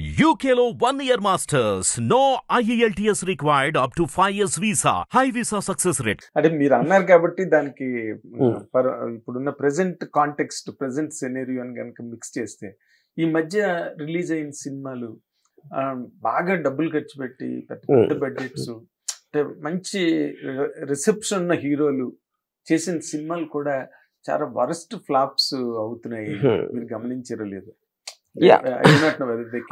UKలో 1 year masters. No IELTS required up to 5 years visa. High visa success rate. అంటే మీరు అన్నారు కాబట్టి దానికి ఇప్పుడున్న ప్రెసెంట్ కాంటెక్స్ట్ ప్రెసెంట్ సెనేరియోని కనుక మిక్స్ చేస్తే ఈ మధ్య రిలీజ్ అయిన సినిమాలు బాగా డబ్బులు ఖర్చు పెట్టి పెద్ద బడ్జెట్స్ అంటే మంచి రిసెప్షన్ ఉన్న హీరోలు చేసిన సినిమాలు కూడా చాలా వరస్ట్ ఫ్లాప్స్ అవుతున్నాయి. మీరు గమనించారో లేదు?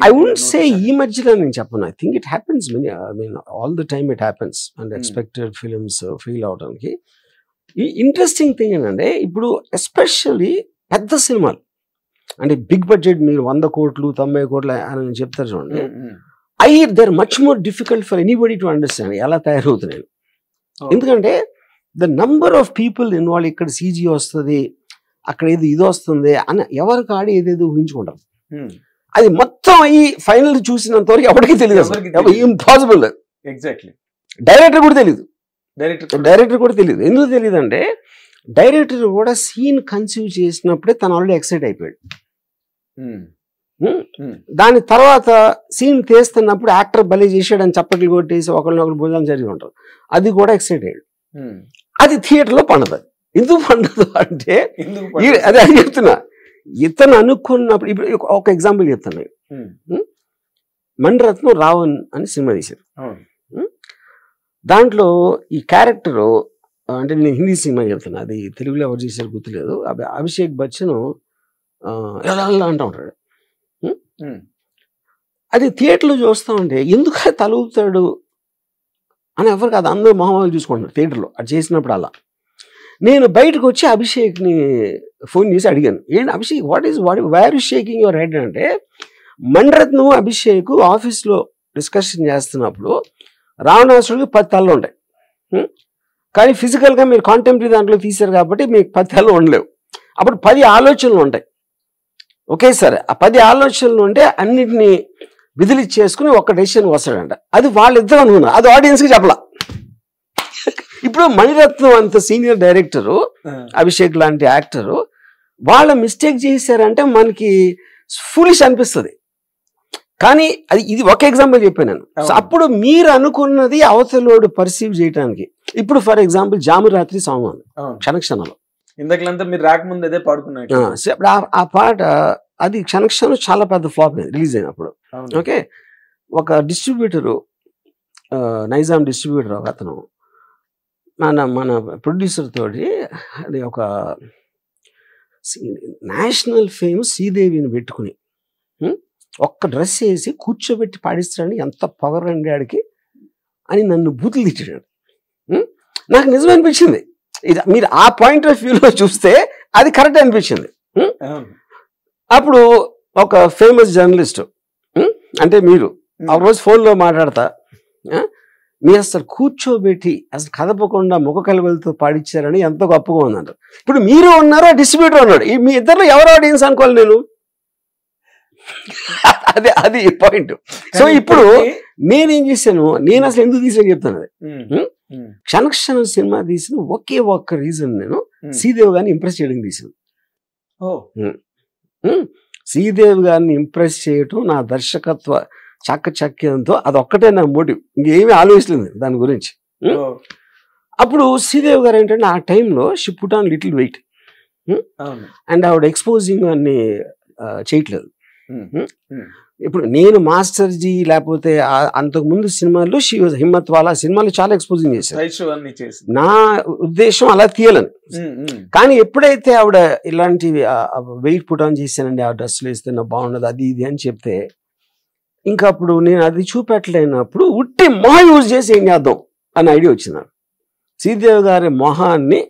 I wouldn't say ఈ మధ్యలో నేను చెప్పను. I think it happens many, I mean all the time it happens and expected films feel అవడానికి. ఈ ఇంట్రెస్టింగ్ థింగ్ ఏంటంటే ఇప్పుడు ఎస్పెషల్లీ పెద్ద సినిమాలు అంటే బిగ్ బడ్జెట్ మీరు 100 కోట్లు 90 కోట్లు అని చెప్తారు చూడండి, they're much more difficult for anybody to understand ఎలా తయారవుతున్నాయి. ఎందుకంటే the number of people involve, ఇక్కడ CG వస్తుంది, అక్కడ ఇది వస్తుంది అని ఎవరికి ఆడి ఏదేదో ఊహించుకుంటారు. అది మొత్తం అయ్యి ఫైనల్ చూసినంత వరకు ఎవరికి తెలియదు, ఇంపాసిబుల్. ఎగ్జాక్ట్లీ. డైరెక్టర్ కూడా తెలియదు, ఎందుకు తెలియదు అంటే డైరెక్టర్ కూడా సీన్ కన్సీవ్ చేసినప్పుడే తను ఆల్రెడీ ఎక్సైట్ అయిపోయాడు. దాని తర్వాత సీన్ తీస్తున్నప్పుడు యాక్టర్ బలి చేసాడని చప్పట్లు కొట్టేసి ఒకరినొకరు భుజాలు జరిగి ఉంటారు, అది కూడా ఎక్సైట్ అయ్యాడు. అది థియేటర్లో పండదు. ఎందుకు పండదు అంటే అదే అని చెప్తున్నా, ఇతను అనుకున్నప్పుడు ఇప్పుడు ఒక ఎగ్జాంపుల్ చెప్తాను. మణిరత్నం రావణ్ అని సినిమా తీశారు. దాంట్లో ఈ క్యారెక్టరు అంటే నేను హిందీ సినిమా చెప్తున్నా, అది తెలుగులో ఎవరు చేశారు గుర్తులేదు. అభిషేక్ బచ్చన్ ఎలా అంటూ ఉంటాడు. అది థియేటర్లో చూస్తూ ఉంటే ఎందుకు తలుపుతాడు అని ఎవరు కాదు, అందరూ మొహమ్మలు చూసుకుంటున్నారు థియేటర్లో అది చేసినప్పుడు. అలా నేను బయటకు వచ్చి అభిషేక్ని ఫోన్ చేసి అడిగాను, ఏంటి Abhishek why are you shaking your head అంటే, మణిరత్నం అభిషేక్ ఆఫీస్లో డిస్కషన్ చేస్తున్నప్పుడు రావణాసుడికి 10 తలలు ఉంటాయి, కానీ ఫిజికల్గా మీరు కాంటెంపరీ దాంట్లో తీశారు కాబట్టి మీకు 10 తలలు ఉండలేవు. అప్పుడు 10 ఆలోచనలు ఉంటాయి ఒకేసారి. ఆ 10 ఆలోచనలు ఉంటే అన్నిటినీ విదిలిచ్చేసుకుని ఒక డెసిషన్ వస్తాడంట. అది వాళ్ళిద్దరు అనుకున్నారు, అది ఆడియన్స్కి చెప్పలా. ఇప్పుడు మణిరత్నం అంత సీనియర్ డైరెక్టరు, అభిషేక్ లాంటి యాక్టరు వాళ్ళ మిస్టేక్ చేశారంటే మనకి ఫులిష్ అనిపిస్తుంది. కానీ ఇది ఒక ఎగ్జాంపుల్ చెప్పాను నేను. అప్పుడు మీరు అనుకున్నది అవతలోడు పర్సీవ్ చేయడానికి. ఇప్పుడు ఫర్ ఎగ్జాంపుల్ జామురాత్రి సాంగ్ ఉంది క్షణక్షణంలో, ఇందాకలంతా మీరు రాకముందు అదే పాడుకున్నారు. ఆ పాట అది క్షణక్షణం చాలా పెద్ద ఫ్లాప్ అయింది రిలీజ్ అయినప్పుడు. ఓకే, ఒక డిస్ట్రిబ్యూటరు, నైజాం డిస్ట్రిబ్యూటర్ ఒక అతను మన ప్రొడ్యూసర్ తోటి అది ఒక నేషనల్ ఫేమ్ శ్రీదేవిని పెట్టుకుని ఒక్క డ్రెస్ వేసి కూర్చోబెట్టి పాడిస్తాడని ఎంత పొగరండి ఆడికి అని నన్ను బూతులు తిట్టాడు. నాకు నిజం అనిపించింది. ఇది మీరు ఆ పాయింట్ ఆఫ్ వ్యూలో చూస్తే అది కరెక్ట్ అనిపించింది. అప్పుడు ఒక ఫేమస్ జర్నలిస్టు అంటే మీరు ఒక రోజు ఫోన్లో మాట్లాడతా, మీరు అసలు కూర్చోబెట్టి అసలు కదపకుండా ముఖ కలవలతో పాడించారని ఎంతో గొప్పగా ఉందంట. ఇప్పుడు మీరు ఉన్నారు, డిస్ట్రిబ్యూటర్ ఉన్నాడు, మీ ఇద్దరు ఎవరు ఆడియన్స్ అనుకోవాలి నేను. అది పాయింట్. సో ఇప్పుడు నేనేం చేశాను, నేను అసలు ఎందుకు తీసాను చెప్తాను. అది క్షణక్షణం సినిమా తీసిన ఒకే ఒక్క రీజన్, నేను శ్రీదేవి గారిని ఇంప్రెస్ చేయడం తీసాను. శ్రీదేవి గారిని ఇంప్రెస్ చేయటం నా దర్శకత్వ చాకచక్యంతో అదొక్కటే నా మోటివ్, ఇంకేమీ ఆలోచించలేదు దాని గురించి. అప్పుడు శ్రీదేవి గారు ఏంటంటే ఆ టైంలో she put on little weight and ఆవిడ ఎక్స్పోజింగ్ అన్ని చేయట్లేదు. ఇప్పుడు నేను మాస్టర్ జీ లేకపోతే అంతకుముందు సినిమాల్లో షీ వాజ్ హిమ్మత్ వాలా సినిమాలు చాలా ఎక్స్పోజింగ్ చేశారు. నా ఉద్దేశం అలా తీయాలని. కానీ ఎప్పుడైతే ఆవిడ ఇలాంటి వెయిట్ పుట్ ఆన్ చేశానండి, ఆ డ్రెస్సులు వేస్తే నా బాగుండదు అది ఇది అని చెప్తే, ఇంకా అప్పుడు నేను అది చూపెట్టలేనప్పుడు ఉట్టి మొహం యూజ్ చేసి ఏం చేద్దాం అనే ఐడియా వచ్చింది. శ్రీదేవి గారి మొహాన్ని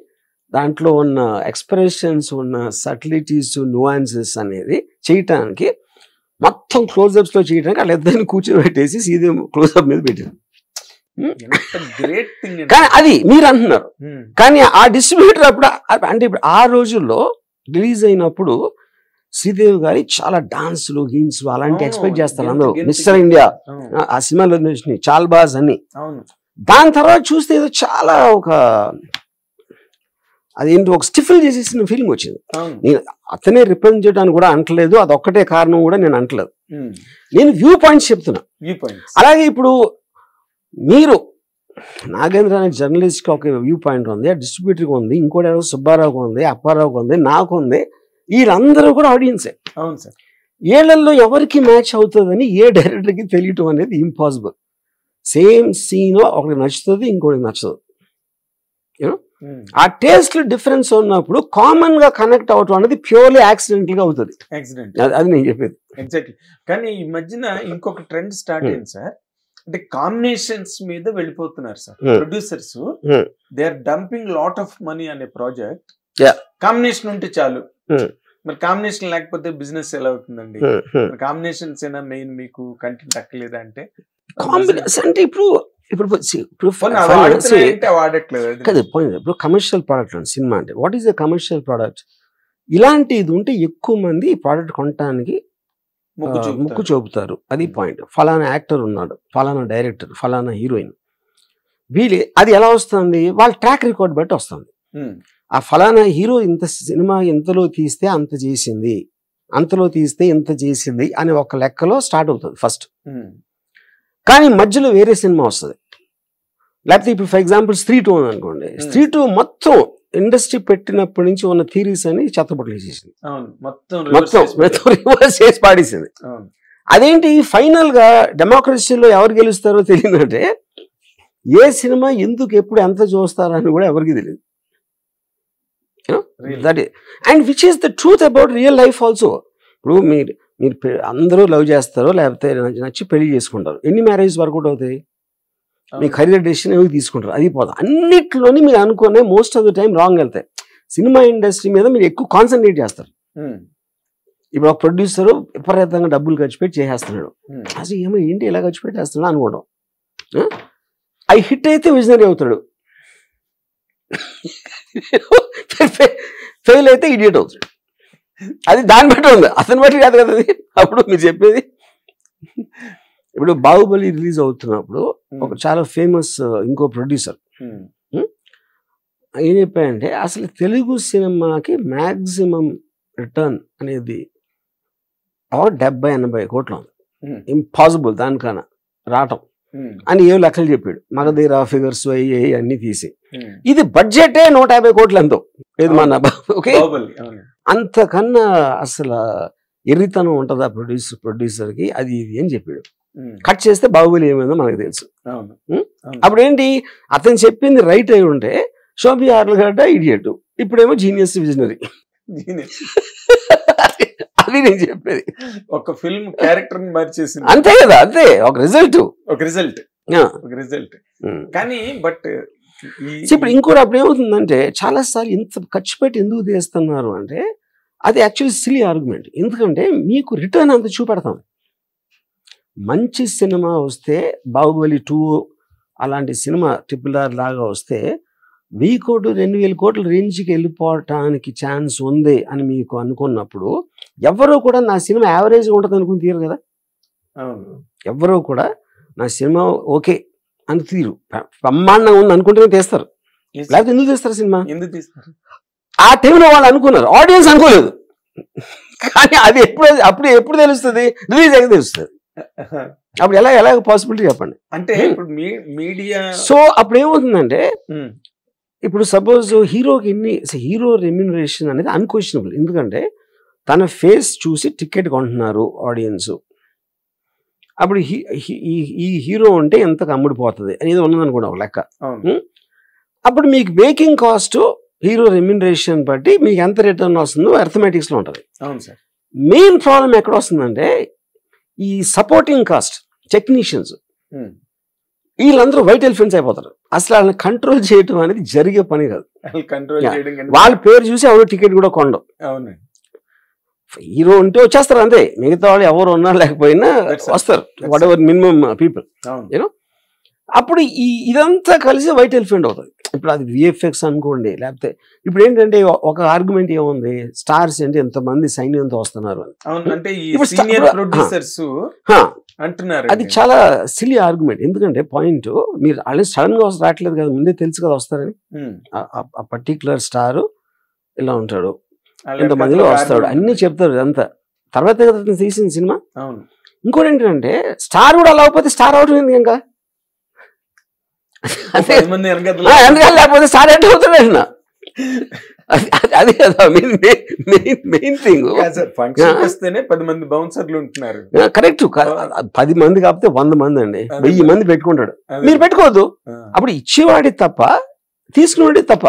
దాంట్లో ఉన్న ఎక్స్ప్రెషన్స్, ఉన్న సటిలిటీస్, నువాన్సెస్ అనేది చేయటానికి, మొత్తం క్లోజప్స్లో చేయడానికి వాళ్ళిద్దరిని కూర్చోబెట్టేసి శ్రీదేవి క్లోజప్ మీద పెట్టారు. కానీ అది మీరు అంటున్నారు, కానీ ఆ డిస్ట్రిబ్యూటర్ అప్పుడు అంటే ఇప్పుడు ఆ రోజుల్లో రిలీజ్ అయినప్పుడు శ్రీదేవి గారి చాలా డాన్సులు గీన్స్లు అలాంటి ఎక్స్పెక్ట్ చేస్తారు అందరూ. మిస్టర్ ఇండియా ఆ సినిమాలో వచ్చినాయి, చాల్బాజ్ అని. దాని తర్వాత చూస్తే ఏదో చాలా ఒక అదేంటి ఒక స్టిఫిల్ చేసేసిన ఫీలింగ్ వచ్చింది. అవును. నేను అతనే రిప్రజెంట్ చేయడానికి కూడా అంటలేదు, అదొక్కటే కారణం కూడా నేను అంటలేదు. నేను వ్యూ పాయింట్స్ చెప్తున్నా. అలాగే ఇప్పుడు మీరు నాగేంద్ర అనే జర్నలిస్ట్కి ఒక వ్యూ పాయింట్ ఉంది, ఆ డిస్ట్రిబ్యూటర్కి ఉంది, ఇంకోటి ఎవరో సుబ్బారావుకి ఉంది, అప్పారావుకి ఉంది, నాకు ఉంది. వీళ్ళందరూ కూడా ఆడియన్సే. అవును సార్. ఏళ్లలో ఎవరికి మ్యాచ్ అవుతుందని ఏ డైరెక్టర్కి తెలియటం అనేది ఇంపాసిబుల్. సేమ్ సీన్ ఒకరికి నచ్చుతుంది, ఇంకోటికి నచ్చదు. ఆ టేస్ట్ డిఫరెన్స్ ఉన్నప్పుడు కామన్ గా కనెక్ట్ అవటం అనేది ప్యూర్లీ యాక్సిడెంటల్ గా అవుతుంది. అది నేను చెప్పేది. ఎగ్జాక్ట్లీ. కానీ ఈ మధ్యన ఇంకొక ట్రెండ్ స్టార్ట్ అయింది సార్. అంటే కాంబినేషన్స్ మీద వెళ్ళిపోతున్నారు sir producers. They are dumping lot of money అనే ప్రాజెక్ట్. కాంబినేషన్ ఉంటే చాలు. మరి కాంబినేషన్ లేకపోతే బిజినెస్ ఎలా అవుతుందండి? కాంబినేషన్స్ ఏనా మెయిన్, మీకు కంటెంట్ అక్కర్లేదా అంటే? కాంబినేషన్ అంటే ఇప్పుడు కమర్షియల్ ప్రోడక్ట్ అండి సినిమా అంటే. What is a commercial product? ఇలాంటి ఇది ఉంటే ఎక్కువ మంది ఈ ప్రోడక్ట్ కొనడానికి ముక్కు చూపుతారు. అది పాయింట్. ఫలానా యాక్టర్ ఉన్నాడు, ఫలానా డైరెక్టర్, ఫలానా హీరోయిన్, వీళ్ళు అది ఎలా వస్తుంది? వాళ్ళ ట్రాక్ రికార్డ్ బట్టి వస్తుంది. ఆ ఫలానా హీరో ఇంత సినిమా ఎంతలో తీస్తే అంత చేసింది, అంతలో తీస్తే ఇంత చేసింది అని ఒక లెక్కలో స్టార్ట్ అవుతుంది ఫస్ట్. కానీ మధ్యలో వేరే సినిమా వస్తుంది. లేకపోతే ఇప్పుడు ఫర్ ఎగ్జాంపుల్ స్త్రీ 2 ఉంది అనుకోండి. స్త్రీ 2 మొత్తం ఇండస్ట్రీ పెట్టినప్పటి నుంచి ఉన్న థీరీస్ అని చెత్తపట్లు వేసేసింది, మొత్తం రివర్స్ చేసి పాడేసింది. అదేంటి ఫైనల్ గా డెమోక్రసీలో ఎవరు గెలుస్తారో తెలియదంటే ఏ సినిమా ఎందుకు ఎప్పుడు ఎంత చూస్తారని కూడా ఎవరికి తెలియదు. And which is the truth about real life also. ఇప్పుడు మీరు అందరూ లవ్ చేస్తారో లేకపోతే నచ్చి పెళ్లి చేసుకుంటారు. ఎన్ని మ్యారేజ్ వర్కౌట్ అవుతాయి? మీ కెరీర్ డెసిషన్ ఏమి తీసుకుంటారు, అది పోదు. అన్నిట్లోని మీరు అనుకునే most of the time wrong వెళ్తాయి. సినిమా ఇండస్ట్రీ మీద మీరు ఎక్కువ కాన్సన్ట్రేట్ చేస్తారు. ఇప్పుడు ఒక ప్రొడ్యూసర్ విపరీతంగా డబ్బులు ఖర్చు పెట్టి చేసేస్తున్నాడు. అసలు ఏమో ఏంటి ఇలా ఖర్చు పెట్టేస్తున్నాడు అనుకోవడం. అవి హిట్ అయితే విజనరీ అవుతాడు, ఫెయిల్ అయితే ఇడియట్ అవుతాడు. అది దాన్ని బట్టి ఉంది, అతని బట్టి కాదు కదా అది. అప్పుడు మీరు చెప్పేది ఇప్పుడు బాహుబలి రిలీజ్ అవుతున్నప్పుడు ఒక చాలా ఫేమస్ ఇంకో ప్రొడ్యూసర్ ఏం చెప్పాయంటే అసలు తెలుగు సినిమాకి మ్యాక్సిమం రిటర్న్ అనేది 70-80 కోట్లు ఉంది, ఇంపాసిబుల్ దానికన్నా రావటం అని ఏ లెక్కలు చెప్పాడు. మగధీర ఫిగర్స్ అయ్యి అన్ని తీసి ఇది బడ్జెటే 150 కోట్లు ఎంతో లేదు మన. ఓకే, అంతకన్నా అసలు ఎర్రితనం ఉంటుందా ప్రొడ్యూసర్కి? అది ఇది అని చెప్పాడు. కట్ చేస్తే బాహుబలి ఏమైందో మనకు తెలుసు. అప్పుడు ఏంటి, అతను చెప్పింది రైట్ అయి ఉంటే శోభి ఆర్లగడ్డ ఇడియట్, ఇప్పుడేమో జీనియస్ విజనరీ. అది నేను చెప్పేది. ఒక ఫిల్మ్ క్యారెక్టర్ మార్చేసింది అంతే కదా, అంతే ఒక రిజల్ట్. కానీ బట్ ఇప్పుడు ఇంకోటి అప్పుడు ఏమవుతుందంటే చాలాసార్లు ఇంత ఖర్చు పెట్టి ఎందుకు తీస్తున్నారు అంటే అది యాక్చువల్లీ సిలీ ఆర్గ్యుమెంట్. ఎందుకంటే మీకు రిటర్న్ అంత చూపెడతాం. మంచి సినిమా వస్తే బాహుబలి 2 అలాంటి సినిమా RRR లాగా వస్తే 1000 కోట్లు 2000 కోట్ల రేంజ్కి వెళ్ళిపోవటానికి ఛాన్స్ ఉంది అని మీకు అనుకున్నప్పుడు ఎవరో కూడా నా సినిమా యావరేజ్గా ఉంటుంది అనుకుని తీరు కదా. ఎవరో కూడా నా సినిమా ఓకే అని తీరు, బ్రహ్మాండంగా ఉంది అనుకుంటేనే తీస్తారు. లేకపోతే ఎందుకు తీస్తారు సినిమా? ఎందుకు తీస్తారు? ఆ టైంలో వాళ్ళు అనుకున్నారు, ఆడియన్స్ అనుకోలేదు. కానీ అది ఎప్పుడు తెలుస్తుంది? రిలీజ్ అయితే తెలుస్తుంది. అప్పుడు ఎలా పాసిబిలిటీ చెప్పండి. అంటే ఇప్పుడు మీడియా సో అప్పుడు ఏమవుతుందంటే ఇప్పుడు సపోజ్ హీరోకి హీరో రెమ్యూనరేషన్ అనేది అన్క్వశ్చనబుల్. ఎందుకంటే తన ఫేస్ చూసి టికెట్ కొంటున్నారు ఆడియన్స్. అప్పుడు ఈ హీరో ఉంటే ఎంతకు అమ్ముడిపోతుంది అనేది ఉన్నదనుకోండి ఒక లెక్క. అప్పుడు మీకు మేకింగ్ కాస్ట్ హీరో రెమ్యూనరేషన్ బట్టి మీకు ఎంత రిటర్న్ వస్తుందో అర్థమెటిక్స్లో ఉంటుంది. మెయిన్ ప్రాబ్లం ఎక్కడ వస్తుందంటే ఈ సపోర్టింగ్ కాస్ట్, టెక్నీషియన్స్, వీళ్ళందరూ వైట్ ఎలిఫెంట్స్ అయిపోతారు. అసలు వాళ్ళని కంట్రోల్ చేయడం అనేది జరిగే పని కాదు. వాళ్ళ పేరు చూసి ఎవరో టికెట్ కూడా కొండవు. హీరో ఉంటే వచ్చేస్తారు అంతే, మిగతా వాళ్ళు ఎవరు ఉన్నా లేకపోయినా వస్తారు, what ever minimum people you know. అప్పుడు ఇదంతా కలిసి వైట్ ఎలిఫెంట్ అవుతుంది. ఇప్పుడు అది విఎఫ్ఎక్స్ అనుకోండి, లేకపోతే ఇప్పుడు ఏంటంటే ఒక ఆర్గ్యుమెంట్ ఏముంది, స్టార్స్ అంటే ఎంతమంది సైన్యంతో వస్తున్నారు అని. అంటే ఈ సీనియర్ ప్రొడ్యూసర్స్ అంటున్నారు, అది చాలా సిలీ ఆర్గ్యుమెంట్. ఎందుకంటే పాయింట్, మీరు ఆల్రెడీ సడన్ గా రావట్లేదు కదా, ముందే తెలుసు కదా వస్తారని. ఆ పర్టికులర్ స్టార్ ఇలా ఉంటాడు, ఎంతమందిలో వస్తాడు, అన్ని చెప్తారు. అంతా తర్వాత కదా తీసిన సినిమా. ఇంకోటి ఏంటంటే స్టార్ కూడా అలా అయిపోతే స్టార్ అవుతుంది ఇంకా, లేకపోతే స్టార్ ఎట్ అవుతాడు. అదే కదా మెయిన్ థింగ్. వస్తేనే 10 మంది బౌన్సర్లు ఉంటున్నారు. కరెక్ట్. 10 మంది కాకపోతే 100 మంది అండి, 1000 మంది పెట్టుకుంటాడు. మీరు పెట్టుకోవద్దు. అప్పుడు ఇచ్చేవాడి తప్ప తీసుకునేవాడి తప్ప.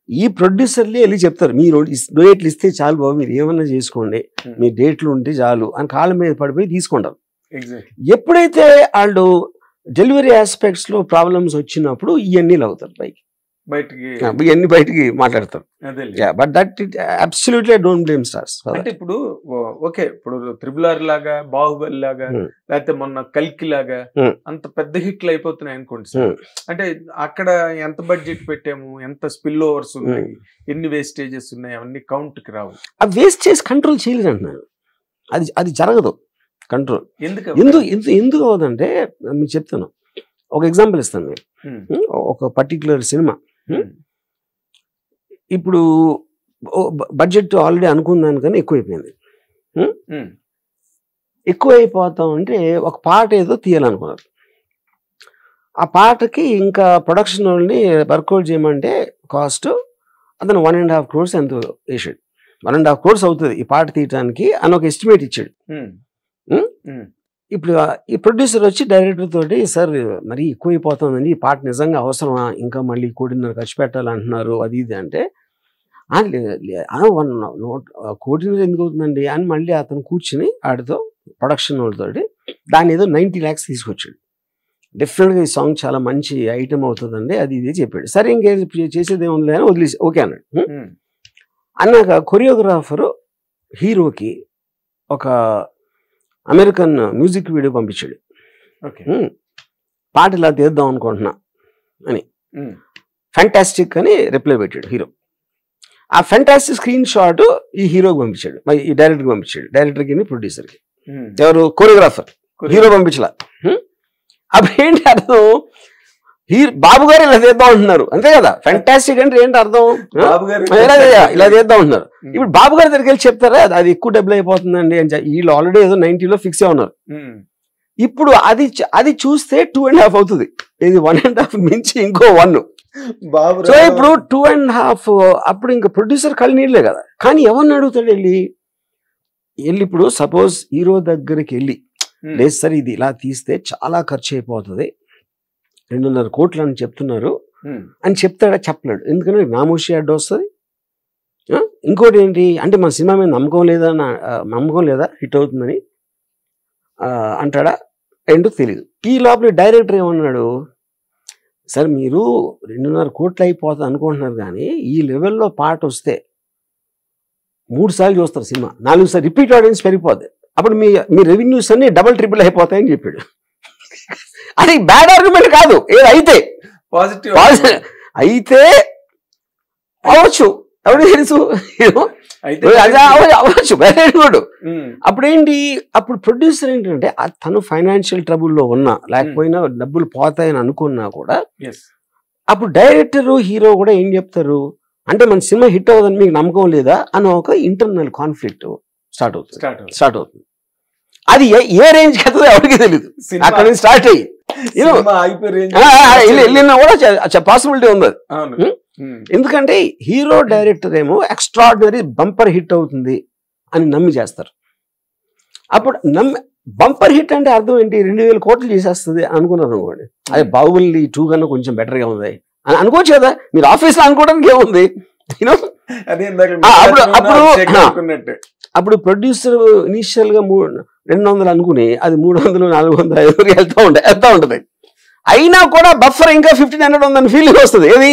ఈ ప్రొడ్యూసర్లే వెళ్ళి చెప్తారు, మీరు డేట్లు ఇస్తే చాలు బాబు, మీరు ఏమన్నా చేసుకోండి, మీ డేట్లు ఉంటే చాలు అని కాళ్ళ మీద పడిపోయి తీసుకుంటారు. ఎప్పుడైతే వాళ్ళు డెలివరీ ఆస్పెక్ట్స్ లో ప్రాబ్లమ్స్ వచ్చినప్పుడు ఇవన్నీ అవుతారు ఇవన్నీ బయటికి మాట్లాడతారు. But that absolutely don't blame stars. అంటే ఇప్పుడు ఓకే, ఇప్పుడు RRR లాగా, బాహుబలి లాగా, లేకపోతే మొన్న కల్కి లాగా అంత పెద్ద హిట్లు అయిపోతున్నాయి అనుకోండి సార్. అంటే అక్కడ ఎంత బడ్జెట్ పెట్టాము, ఎంత స్పిల్ ఓవర్స్ ఉన్నాయి, ఎన్ని వేస్టేజెస్ ఉన్నాయి, అవన్నీ కౌంట్ కి రావు. ఆ వేస్టేజ్ కంట్రోల్ చేయలేదు అంటున్నాను. అది జరగదు కంట్రోల్. ఎందుకు అవదంటే మీకు చెప్తాను, ఒక ఎగ్జాంపుల్ ఇస్తాను. మీరు ఒక పర్టికులర్ సినిమా, ఇప్పుడు బడ్జెట్ ఆల్రెడీ అనుకున్న దానికన్నా ఎక్కువైపోయింది. ఎక్కువైపోతాం అంటే ఒక పాట ఏదో తీయాలనుకున్నారు, ఆ పాటకి ఇంకా ప్రొడక్షన్ వాళ్ళని వర్కౌట్ చేయమంటే కాస్ట్ అతను 1.5 crores ఎంత వేసాడు. 1.5 crores అవుతుంది ఈ పాట తీయటానికి అని ఒక ఎస్టిమేట్ ఇచ్చాడు. ఇప్పుడు ఈ ప్రొడ్యూసర్ వచ్చి డైరెక్టర్ తోటి, సార్ మరి ఎక్కువైపోతుందండి, ఈ పాట నిజంగా అవసరమా, ఇంకా మళ్ళీ 1.5 ఖర్చు పెట్టాలంటున్నారు, అది ఇది అంటే, 1.5 కోటి ఎందుకు అవుతుందండి అని మళ్ళీ అతను కూర్చుని ఆడితో ప్రొడక్షన్ వాళ్ళతోటి దాన్ని ఏదో 90 lakhs తీసుకొచ్చాడు. డెఫినెట్గా ఈ సాంగ్ చాలా మంచి ఐటమ్ అవుతుందండి, అది ఇది చెప్పాడు. సరే ఇంకేం చేసేది ఏముంది అని వదిలేసి ఓకే అన్నాడు. అన్నాక కొరియోగ్రాఫరు హీరోకి ఒక అమెరికన్ మ్యూజిక్ వీడియో పంపించాడు, పాట ఇలా తీద్దాం అనుకుంటున్నా అని. ఫ్యాంటాస్టిక్ అని రిప్లై పెట్టాడు హీరో. ఆ ఫ్యాంటాస్టిక్ స్క్రీన్ షాట్ ఈ హీరోకి పంపించాడు, ఈ డైరెక్టర్కి పంపించాడు, డైరెక్టర్కి ప్రొడ్యూసర్కి. ఎవరు? కొరియోగ్రాఫర్. హీరో పంపించలా. అప్పుడు ఏంటి అర్థం, బాబు గారు ఇలా చేద్దాం అంటున్నారు, అంతే కదా. ఫ్యాంటాస్టిక్ అంటే ఏంటి అర్థం, ఇలా చేద్దాం అంటున్నారు. ఇప్పుడు బాబు గారి దగ్గరికి వెళ్ళి చెప్తారా అది ఎక్కువ డబ్బులు అయిపోతుందండి అని. వీళ్ళు ఆల్రెడీ ఏదో 90లో ఫిక్స్ అయి ఉన్నారు. ఇప్పుడు అది చూస్తే 2.5 అవుతుంది, ఇది 1.5 మించి ఇంకో 1. సో ఇప్పుడు 2.5, అప్పుడు ఇంకా ప్రొడ్యూసర్ కళ్ళు నీళ్ళే కదా. కానీ ఎవరిని అడుగుతాడు వెళ్ళి ఇప్పుడు సపోజ్ హీరో దగ్గరికి వెళ్ళి, లేదు సార్ ఇది ఇలా తీస్తే చాలా ఖర్చు అయిపోతుంది, 2.5 కోట్లు అని చెప్తున్నారు అని చెప్తాడా? చెప్పలేడు. ఎందుకంటే నామోషి అడ్డు వస్తుంది. ఇంకోటి ఏంటి అంటే మన సినిమా మీద నమ్మకం లేదా హిట్ అవుతుందని అంటాడా? ఏంటో తెలియదు. ఈ లోపల డైరెక్టర్ ఏమన్నాడు, సార్ మీరు 2.5 కోట్లు అయిపోతుంది అనుకుంటున్నారు, కానీ ఈ లెవెల్లో పాట వస్తే 3 సార్లు చూస్తారు సినిమా, 4 సార్లు రిపీట్ ఆడియన్స్ పెరిగిపోద్ది, అప్పుడు మీ రెవెన్యూస్ అన్ని డబుల్ ట్రిపుల్ అయిపోతాయని చెప్పాడు. అది బ్యాడ్ ఆర్గ్యుమెంట్ కాదు, అయితే పాజిటివ్ అయితే అవ్వచ్చు, ఎవరు తెలుసు, అవ్వచ్చు, వెరీ గుడ్. అప్పుడేంటి, అప్పుడు ప్రొడ్యూసర్ ఏంటంటే తను ఫైనాన్షియల్ ట్రబుల్లో ఉన్నా లేకపోయినా డబ్బులు పోతాయని అనుకున్నా కూడా, అప్పుడు డైరెక్టర్ హీరో కూడా ఏం చెప్తారు అంటే మన సినిమా హిట్ అవ్వదని మీకు నమ్మకం లేదా అని ఒక ఇంటర్నల్ కాన్ఫ్లిక్ట్ స్టార్ట్ అవుతుంది. అది ఏ రేంజ్ కి అవుతుందో ఎవరికి తెలియదు. అక్కడ నుంచి స్టార్ట్ అయ్యి వెళ్ళినా కూడా పాసిబిలిటీ ఉంది. ఎందుకంటే హీరో డైరెక్టర్ ఏమో ఎక్స్ట్రాడినరీ బంపర్ హిట్ అవుతుంది అని నమ్మి చేస్తారు. అప్పుడు బంపర్ హిట్ అంటే అర్థం ఏంటి, 2,000 కోట్లు చేసేస్తుంది అనుకున్నారు అనుకోండి, అదే బాహుబలి 2 కన్నా కొంచెం బెటర్గా ఉంది అని అనుకోవచ్చు కదా. మీరు ఆఫీస్లో అనుకోవడానికి ఏముంది, అప్పుడు ప్రొడ్యూసర్ ఇనిషియల్ గా 200 అనుకుని అది 300, 400, 500 వెళ్తా ఉంటది. అయినా కూడా బఫర్ ఇంకా 1,500 ఉందని ఫీలింగ్ వస్తుంది. ఏది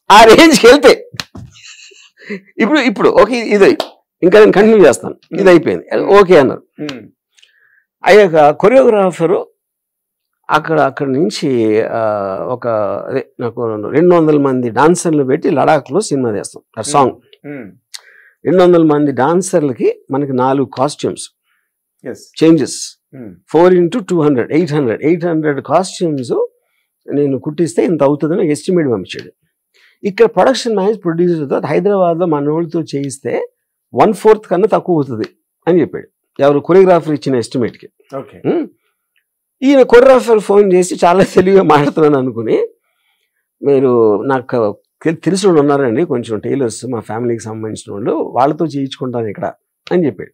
ఆ రేంజ్కి వెళ్తే. ఇప్పుడు ఓకే ఇది ఇంకా నేను కంటిన్యూ చేస్తాను, ఇది అయిపోయింది ఓకే అన్నారు. అయ్యాక కొరియోగ్రాఫరు అక్కడ నుంచి ఒక అదే నాకు 200 మంది డాన్సర్లు పెట్టి లడాఖ్లో సినిమా చేస్తాం. ఆ సాంగ్ 200 మంది డాన్సర్లకి మనకి 4 కాస్ట్యూమ్స్ చేంజెస్, 4x200 800 కాస్ట్యూమ్స్ నేను కుట్టిస్తే ఇంత అవుతుందని ఎస్టిమేట్ పంపించాడు. ఇక్కడ ప్రొడక్షన్ మేనేజ్ ప్రొడ్యూసర్తో హైదరాబాద్లో మన వాళ్ళతో చేయిస్తే 1/4 కన్నా తక్కువ అవుతుంది అని చెప్పాడు. ఎవరు కొరియోగ్రాఫర్ ఇచ్చిన ఎస్టిమేట్కి. ఈయన కొరియోగ్రాఫర్ ఫోన్ చేసి చాలా తెలివిగా మాట్లాడుతున్నాను అనుకుని, మీరు నాకు తెలిసిన వాళ్ళు ఉన్నారండి కొంచెం టైలర్స్ మా ఫ్యామిలీకి సంబంధించిన వాళ్ళు, వాళ్ళతో చేయించుకుంటాను ఇక్కడ అని చెప్పాడు.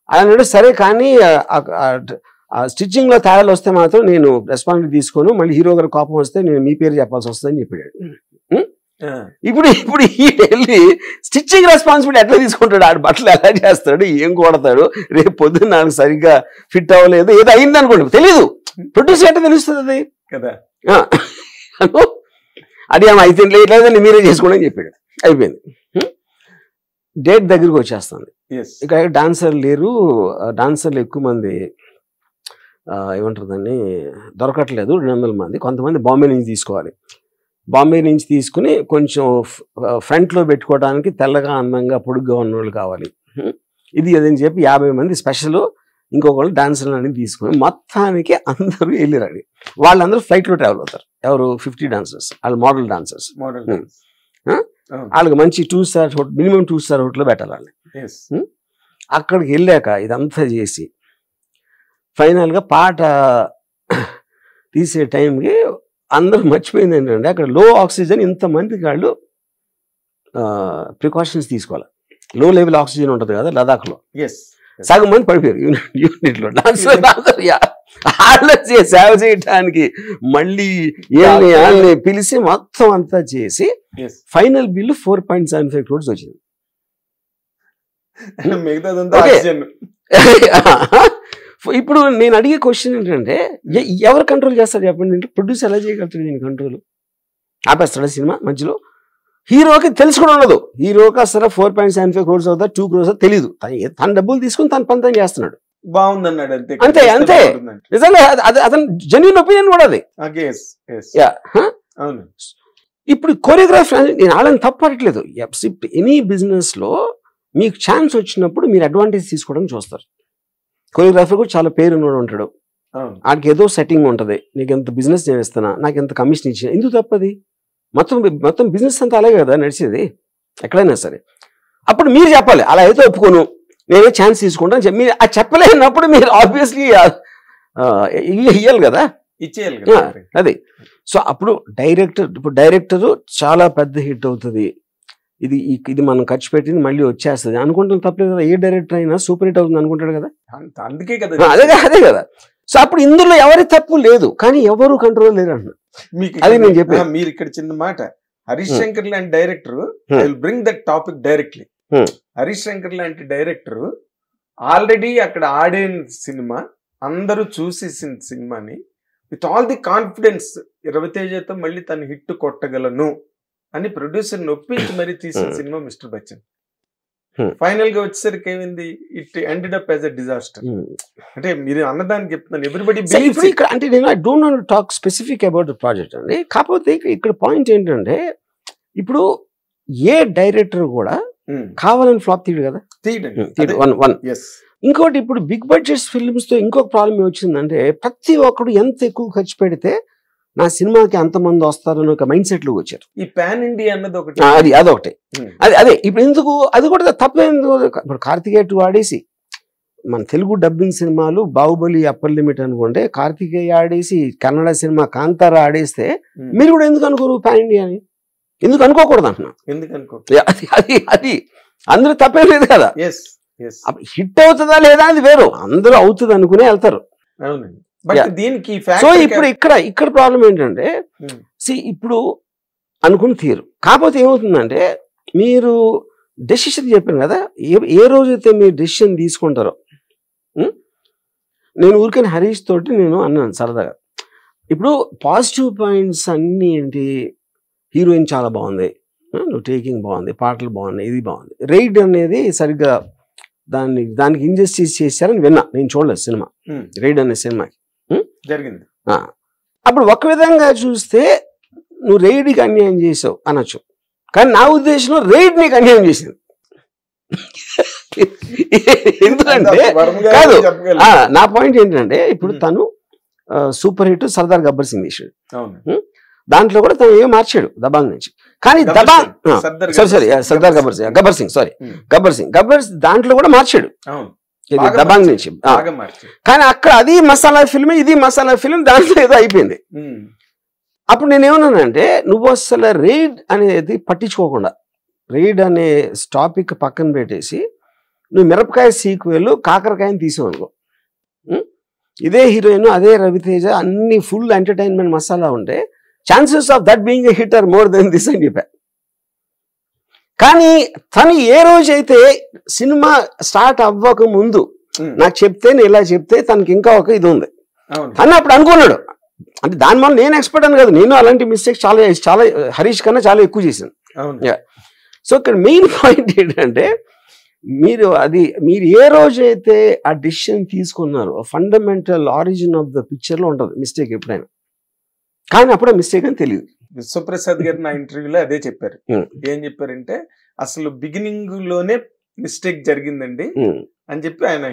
ఆయన సరే కానీ ఆ స్టిచ్చింగ్లో తేడాలు వస్తే మాత్రం నేను రెస్పాన్సిబిలిటీ తీసుకోను, మళ్ళీ హీరో గారు కోపం వస్తే నేను మీ పేరు చెప్పాల్సి వస్తుందని చెప్పాడు. ఇప్పుడు ఈ వెళ్ళి స్టిచ్చింగ్ రెస్పాన్సిబిలిటీ ఎట్లా తీసుకుంటాడు, ఆడు బట్టలు ఎలా చేస్తాడు, ఏం కొడతాడు, రేపు పొద్దున్న నాకు సరిగ్గా ఫిట్ అవ్వలేదు ఏదో అయింది అనుకోండి, తెలీదు. ప్రొడ్యూసర్ ఎట్లా తెలుస్తుంది అది కదా. అది ఏమో అయితే లేదని మీరే చేసుకోండి అని చెప్పాడు. అయిపోయింది. డేట్ దగ్గరికి వచ్చేస్తుంది. ఇక్కడ డాన్సర్లు లేరు, డాన్సర్లు ఎక్కువ మంది ఏమంటారు దాన్ని దొరకట్లేదు, 200 మంది. కొంతమంది బాంబే నుంచి తీసుకోవాలి, బాంబే నుంచి తీసుకుని కొంచెం ఫ్రంట్లో పెట్టుకోవడానికి తెల్లగా అందంగా పొడుగ్గా ఉన్నవాళ్ళు కావాలి, ఇది అదని చెప్పి 50 మంది స్పెషల్ ఇంకొకళ్ళు డాన్సర్లు అనేది తీసుకుని మొత్తానికి అందరూ వెళ్ళిరండి. వాళ్ళందరూ ఫ్లైట్లో ట్రావెల్ అవుతారు. ఎవరు 50 డాన్సర్స్, వాళ్ళు మోడల్ డాన్సర్స్. వాళ్ళకి మంచి 2 స్టార్ హోటల్, మినిమం 2 స్టార్ హోటల్లో పెట్టాలి వాళ్ళని. అక్కడికి వెళ్ళాక ఇదంతా చేసి ఫైనల్గా పాట తీసే టైంకి అందరూ మర్చిపోయింది ఏంటంటే అక్కడ లో ఆక్సిజన్, ఇంతమందికి వాళ్ళు ప్రికాషన్స్ తీసుకోవాలి. లో లెవెల్ ఆక్సిజన్ ఉంటుంది కదా లదాఖ్లో, సగం మంది పడిపోయారు యూనిట్లో. వాళ్ళకి సేవ చేయడానికి మళ్ళీ వాళ్ళని పిలిచి మొత్తం అంతా చేసి ఫైనల్ బిల్లు 4.75 crores వచ్చింది. ఇప్పుడు నేను అడిగే క్వశ్చన్ ఏంటంటే ఎవరు కంట్రోల్ చేస్తారు చెప్పండి? ప్రొడ్యూసర్ ఎలా చేయగలుగుతాడు దీని కంట్రోల్? ఆపేస్తాడా సినిమా మధ్యలో? హీరోకి తెలుసు కూడా ఉండదు. హీరోకి అసలు 4.75 crores అవుతా 2 crores తెలియదు. తన డబ్బులు తీసుకుని తన పని తను చేస్తున్నాడు, బాగుందన్నాడు అంతే అంతే అంతే. నిజంగా అతను జెన్యూన్ ఒపీనియన్ కూడా అది. ఇప్పుడు కొరియోగ్రాఫర్ నేను వాళ్ళని తప్పట్లేదు. ఎనీ బిజినెస్ లో మీకు ఛాన్స్ వచ్చినప్పుడు మీరు అడ్వాంటేజ్ తీసుకోవడం చూస్తారు. కొరియోగ్రాఫర్ కూడా చాలా పేరు ఉన్నవాడు ఉంటాడు, వాడికి ఏదో సెట్టింగ్ ఉంటుంది, నీకు ఎంత బిజినెస్ చేస్తున్నా, నాకు ఎంత కమిషన్ ఇచ్చిన, ఎందుకు తప్పది? మొత్తం బిజినెస్ అంతా అలాగే కదా నడిచేది ఎక్కడైనా సరే. అప్పుడు మీరు చెప్పాలి, అలా అయితే ఒప్పుకోను, నేనే ఛాన్స్ తీసుకుంటాను చెప్పి. మీరు అది చెప్పలేనప్పుడు మీరు ఆబ్వియస్లీ ఇయ్యాలి కదా, ఇచ్చేయాలి కదా అది. సో అప్పుడు డైరెక్టరు చాలా పెద్ద హిట్ అవుతుంది, ఇది మనం ఖర్చు పెట్టింది మళ్ళీ వచ్చేస్తుంది అనుకుంటాం, తప్పలేదు కదా. ఏ డైరెక్టర్ అయినా సూపర్ హిట్ అవుతుంది అనుకుంటాడు కదా, అందుకే కదా, అదే కదా. సో అప్పుడు ఇందులో ఎవరి తప్పు లేదు, కానీ ఎవరు కంట్రోల్ లేరు అంటున్నారు. అది నేను చెప్పాను. మీరు ఇక్కడ చిన్న మాట, హరీష్ శంకర్ లాంటి director will bring that topic directly. Harish Shankar లాంటి డైరెక్టర్ ఆల్రెడీ అక్కడ ఆడే సినిమా, అందరూ చూసేసిన సినిమాని విత్ ఆల్ ది కాన్ఫిడెన్స్, రవితేజతో మళ్ళీ తను హిట్ కొట్టగలను అని ప్రొడ్యూసర్ ఒప్పించి మరీ తీసిన సినిమా మిస్టర్ బచ్చన్. ఫైనల్ గా వచ్చేసరికి ఏమైంది, it ended up as a disaster. అంటే మీరు అన్నదానికి చెప్తున్నాను, ఎవ్రీబడి ఇక్కడ అంటే నేను I don't want to talk specific about the project అండి. కాకపోతే ఇక్కడ పాయింట్ ఏంటంటే ఇప్పుడు ఏ డైరెక్టర్ కూడా కావాలని ఫ్లాప్ తీయడు కదా, వన్. ఇంకోటి ఇప్పుడు బిగ్ బడ్జెట్ ఫిల్మ్స్ తో ఇంకొక ప్రాబ్లం ఏమొచ్చిందంటే ప్రతి ఒక్కడు ఎంత ఎక్కువ ఖర్చు పెడితే నా సినిమాకి అంతమంది వస్తారని ఒక మైండ్ సెట్ లో వచ్చారు. ఈ పాన్ ఇండియా అన్నది ఒకటి, అదొకటి. అదే ఇప్పుడు ఎందుకు అది కూడా తప్పేందుకు? ఇప్పుడు కార్తికేయ 2 ఆడేసి మన తెలుగు డబ్బింగ్ సినిమాలు బాహుబలి అప్పర్ లిమిట్ అనుకుంటే, కార్తికేయ ఆడేసి కన్నడ సినిమా కాంతారా ఆడేస్తే మీరు కూడా ఎందుకు అనుకోరు పాన్ ఇండియా అని? ఎందుకు అనుకోకూడదు అంటున్నా. అది అందరూ తప్పేం లేదు కదా. హిట్ అవుతుందా లేదా అది వేరు, అందరూ అవుతుంది అనుకునే వెళ్తారు. సో ఇప్పుడు ఇక్కడ ప్రాబ్లం ఏంటంటే ఇప్పుడు అనుకుని తీరు. కాకపోతే ఏమవుతుందంటే మీరు డెసిషన్ చెప్పాను కదా, ఏ రోజైతే మీరు డెసిషన్ తీసుకుంటారో. నేను ఊరికని హరీష్ తోటి నేను అన్నాను సరదాగా, ఇప్పుడు పాజిటివ్ పాయింట్స్ అన్నీ ఏంటి, హీరోయిన్ చాలా బాగుంది, నువ్వు టేకింగ్ బాగుంది, పాటలు బాగున్నాయి, ఇది బాగుంది. రైడ్ అనేది సరిగ్గా దానికి ఇంజస్టిస్ చేశారని విన్నా, నేను చూడలేదు సినిమా రైడ్ అనే సినిమాకి. జరిగింది. అప్పుడు ఒక విధంగా చూస్తే నువ్వు రైడ్కి అన్యాయం చేసావు అనొచ్చు, కానీ నా ఉద్దేశంలో రైడ్ నీకు అన్యాయం చేసింది. ఎందుకంటే కాదు, నా పాయింట్ ఏంటంటే ఇప్పుడు తను సూపర్ హిట్ సర్దార్ గబ్బర్ సింగ్ తీసాడు, దాంట్లో కూడా తను ఏం మార్చాడు దబాంగ్ నుంచి. కానీ దబాంగ్ సర్దార్ గబ్బర్ సింగ్ దాంట్లో కూడా మార్చాడు దబాంగ్ నుంచి. కానీ అక్కడ అది మసాలా ఫిల్మ్, ఇది మసాలా ఫిల్మ్, దాంట్లో ఏదో అయిపోయింది. అప్పుడు నేనేమన్నానంటే నువ్వు అసలు రైడ్ అనేది పట్టించుకోకుండా, రైడ్ అనే టాపిక్ పక్కన పెట్టేసి నువ్వు మిరపకాయ సీక్వెల్ కాకరకాయని తీసావు అనుకో, ఇదే హీరోయిన్ అదే రవితేజ అన్ని ఫుల్ ఎంటర్టైన్మెంట్ మసాలా ఉంటే chances of that being a hit or more than this అని చెప్పా. కానీ తను ఏ రోజైతే సినిమా స్టార్ట్ అవ్వక ముందు నాకు చెప్తే, నేను ఇలా చెప్తే తనకి ఇంకా ఒక ఇది ఉంది, తను అప్పుడు అనుకున్నాడు. అంటే దాని వల్ల నేను ఎక్స్పర్ట్ అని కాదు, నేను అలాంటి మిస్టేక్స్ చాలా హరీష్ కన్నా చాలా ఎక్కువ చేశాను. సో ఇక్కడ మెయిన్ పాయింట్ ఏంటంటే మీరు ఏ రోజైతే ఆ డిసిషన్ తీసుకున్నారో ఫండమెంటల్ ఆరిజిన్ ఆఫ్ ద పిక్చర్లో ఉంటుంది మిస్టేక్ ఎప్పుడైనా, కానీ అప్పుడే మిస్టేక్ అని తెలియదు. విశ్వప్రసాద్ గారు నా ఇంటర్వ్యూలో అదే చెప్పారు. ఏం చెప్పారంటే అసలు బిగినింగ్ లోనే మిస్టేక్ జరిగిందండి అని చెప్పి ఆయన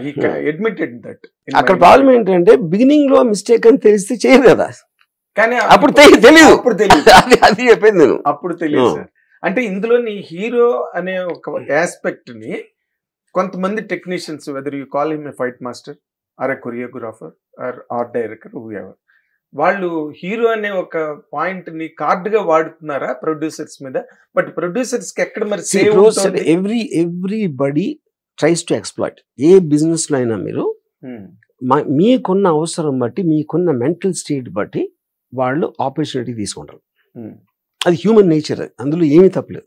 అడ్మిటెడ్ దట్. అక్కడ ప్రాబ్లం ఏంటంటే బిగినింగ్ లో మిస్టేక్ అని తెలిస్తే చేయదు కదా, కానీ అప్పుడు తెలియదు. అది చెప్పింది నేను, అప్పుడు తెలియదు సార్. అంటే ఇందులోని హీరో అనే ఒక ఆస్పెక్ట్ ని కొంతమంది technicians, whether you call him a fight master or a choreographer or art director, whoever, వాళ్ళు హీరో అనే ఒక పాయింట్ ని కార్డ్ గా వాడుతున్నారా ప్రొడ్యూసర్స్ మీద? బట్ ప్రొడ్యూసర్స్ కి ఎక్కడ మరి ఎవ్రీబడి ట్రైస్ టు ఎక్స్ప్లాయిట్. ఏ బిజినెస్ లో అయినా మీరు మీకున్న అవసరం బట్టి, మీకున్న మెంటల్ స్టేట్ బట్టి వాళ్ళు ఆపర్చునిటీ తీసుకుంటారు. అది హ్యూమన్ నేచర్, అందులో ఏమీ తప్పలేదు.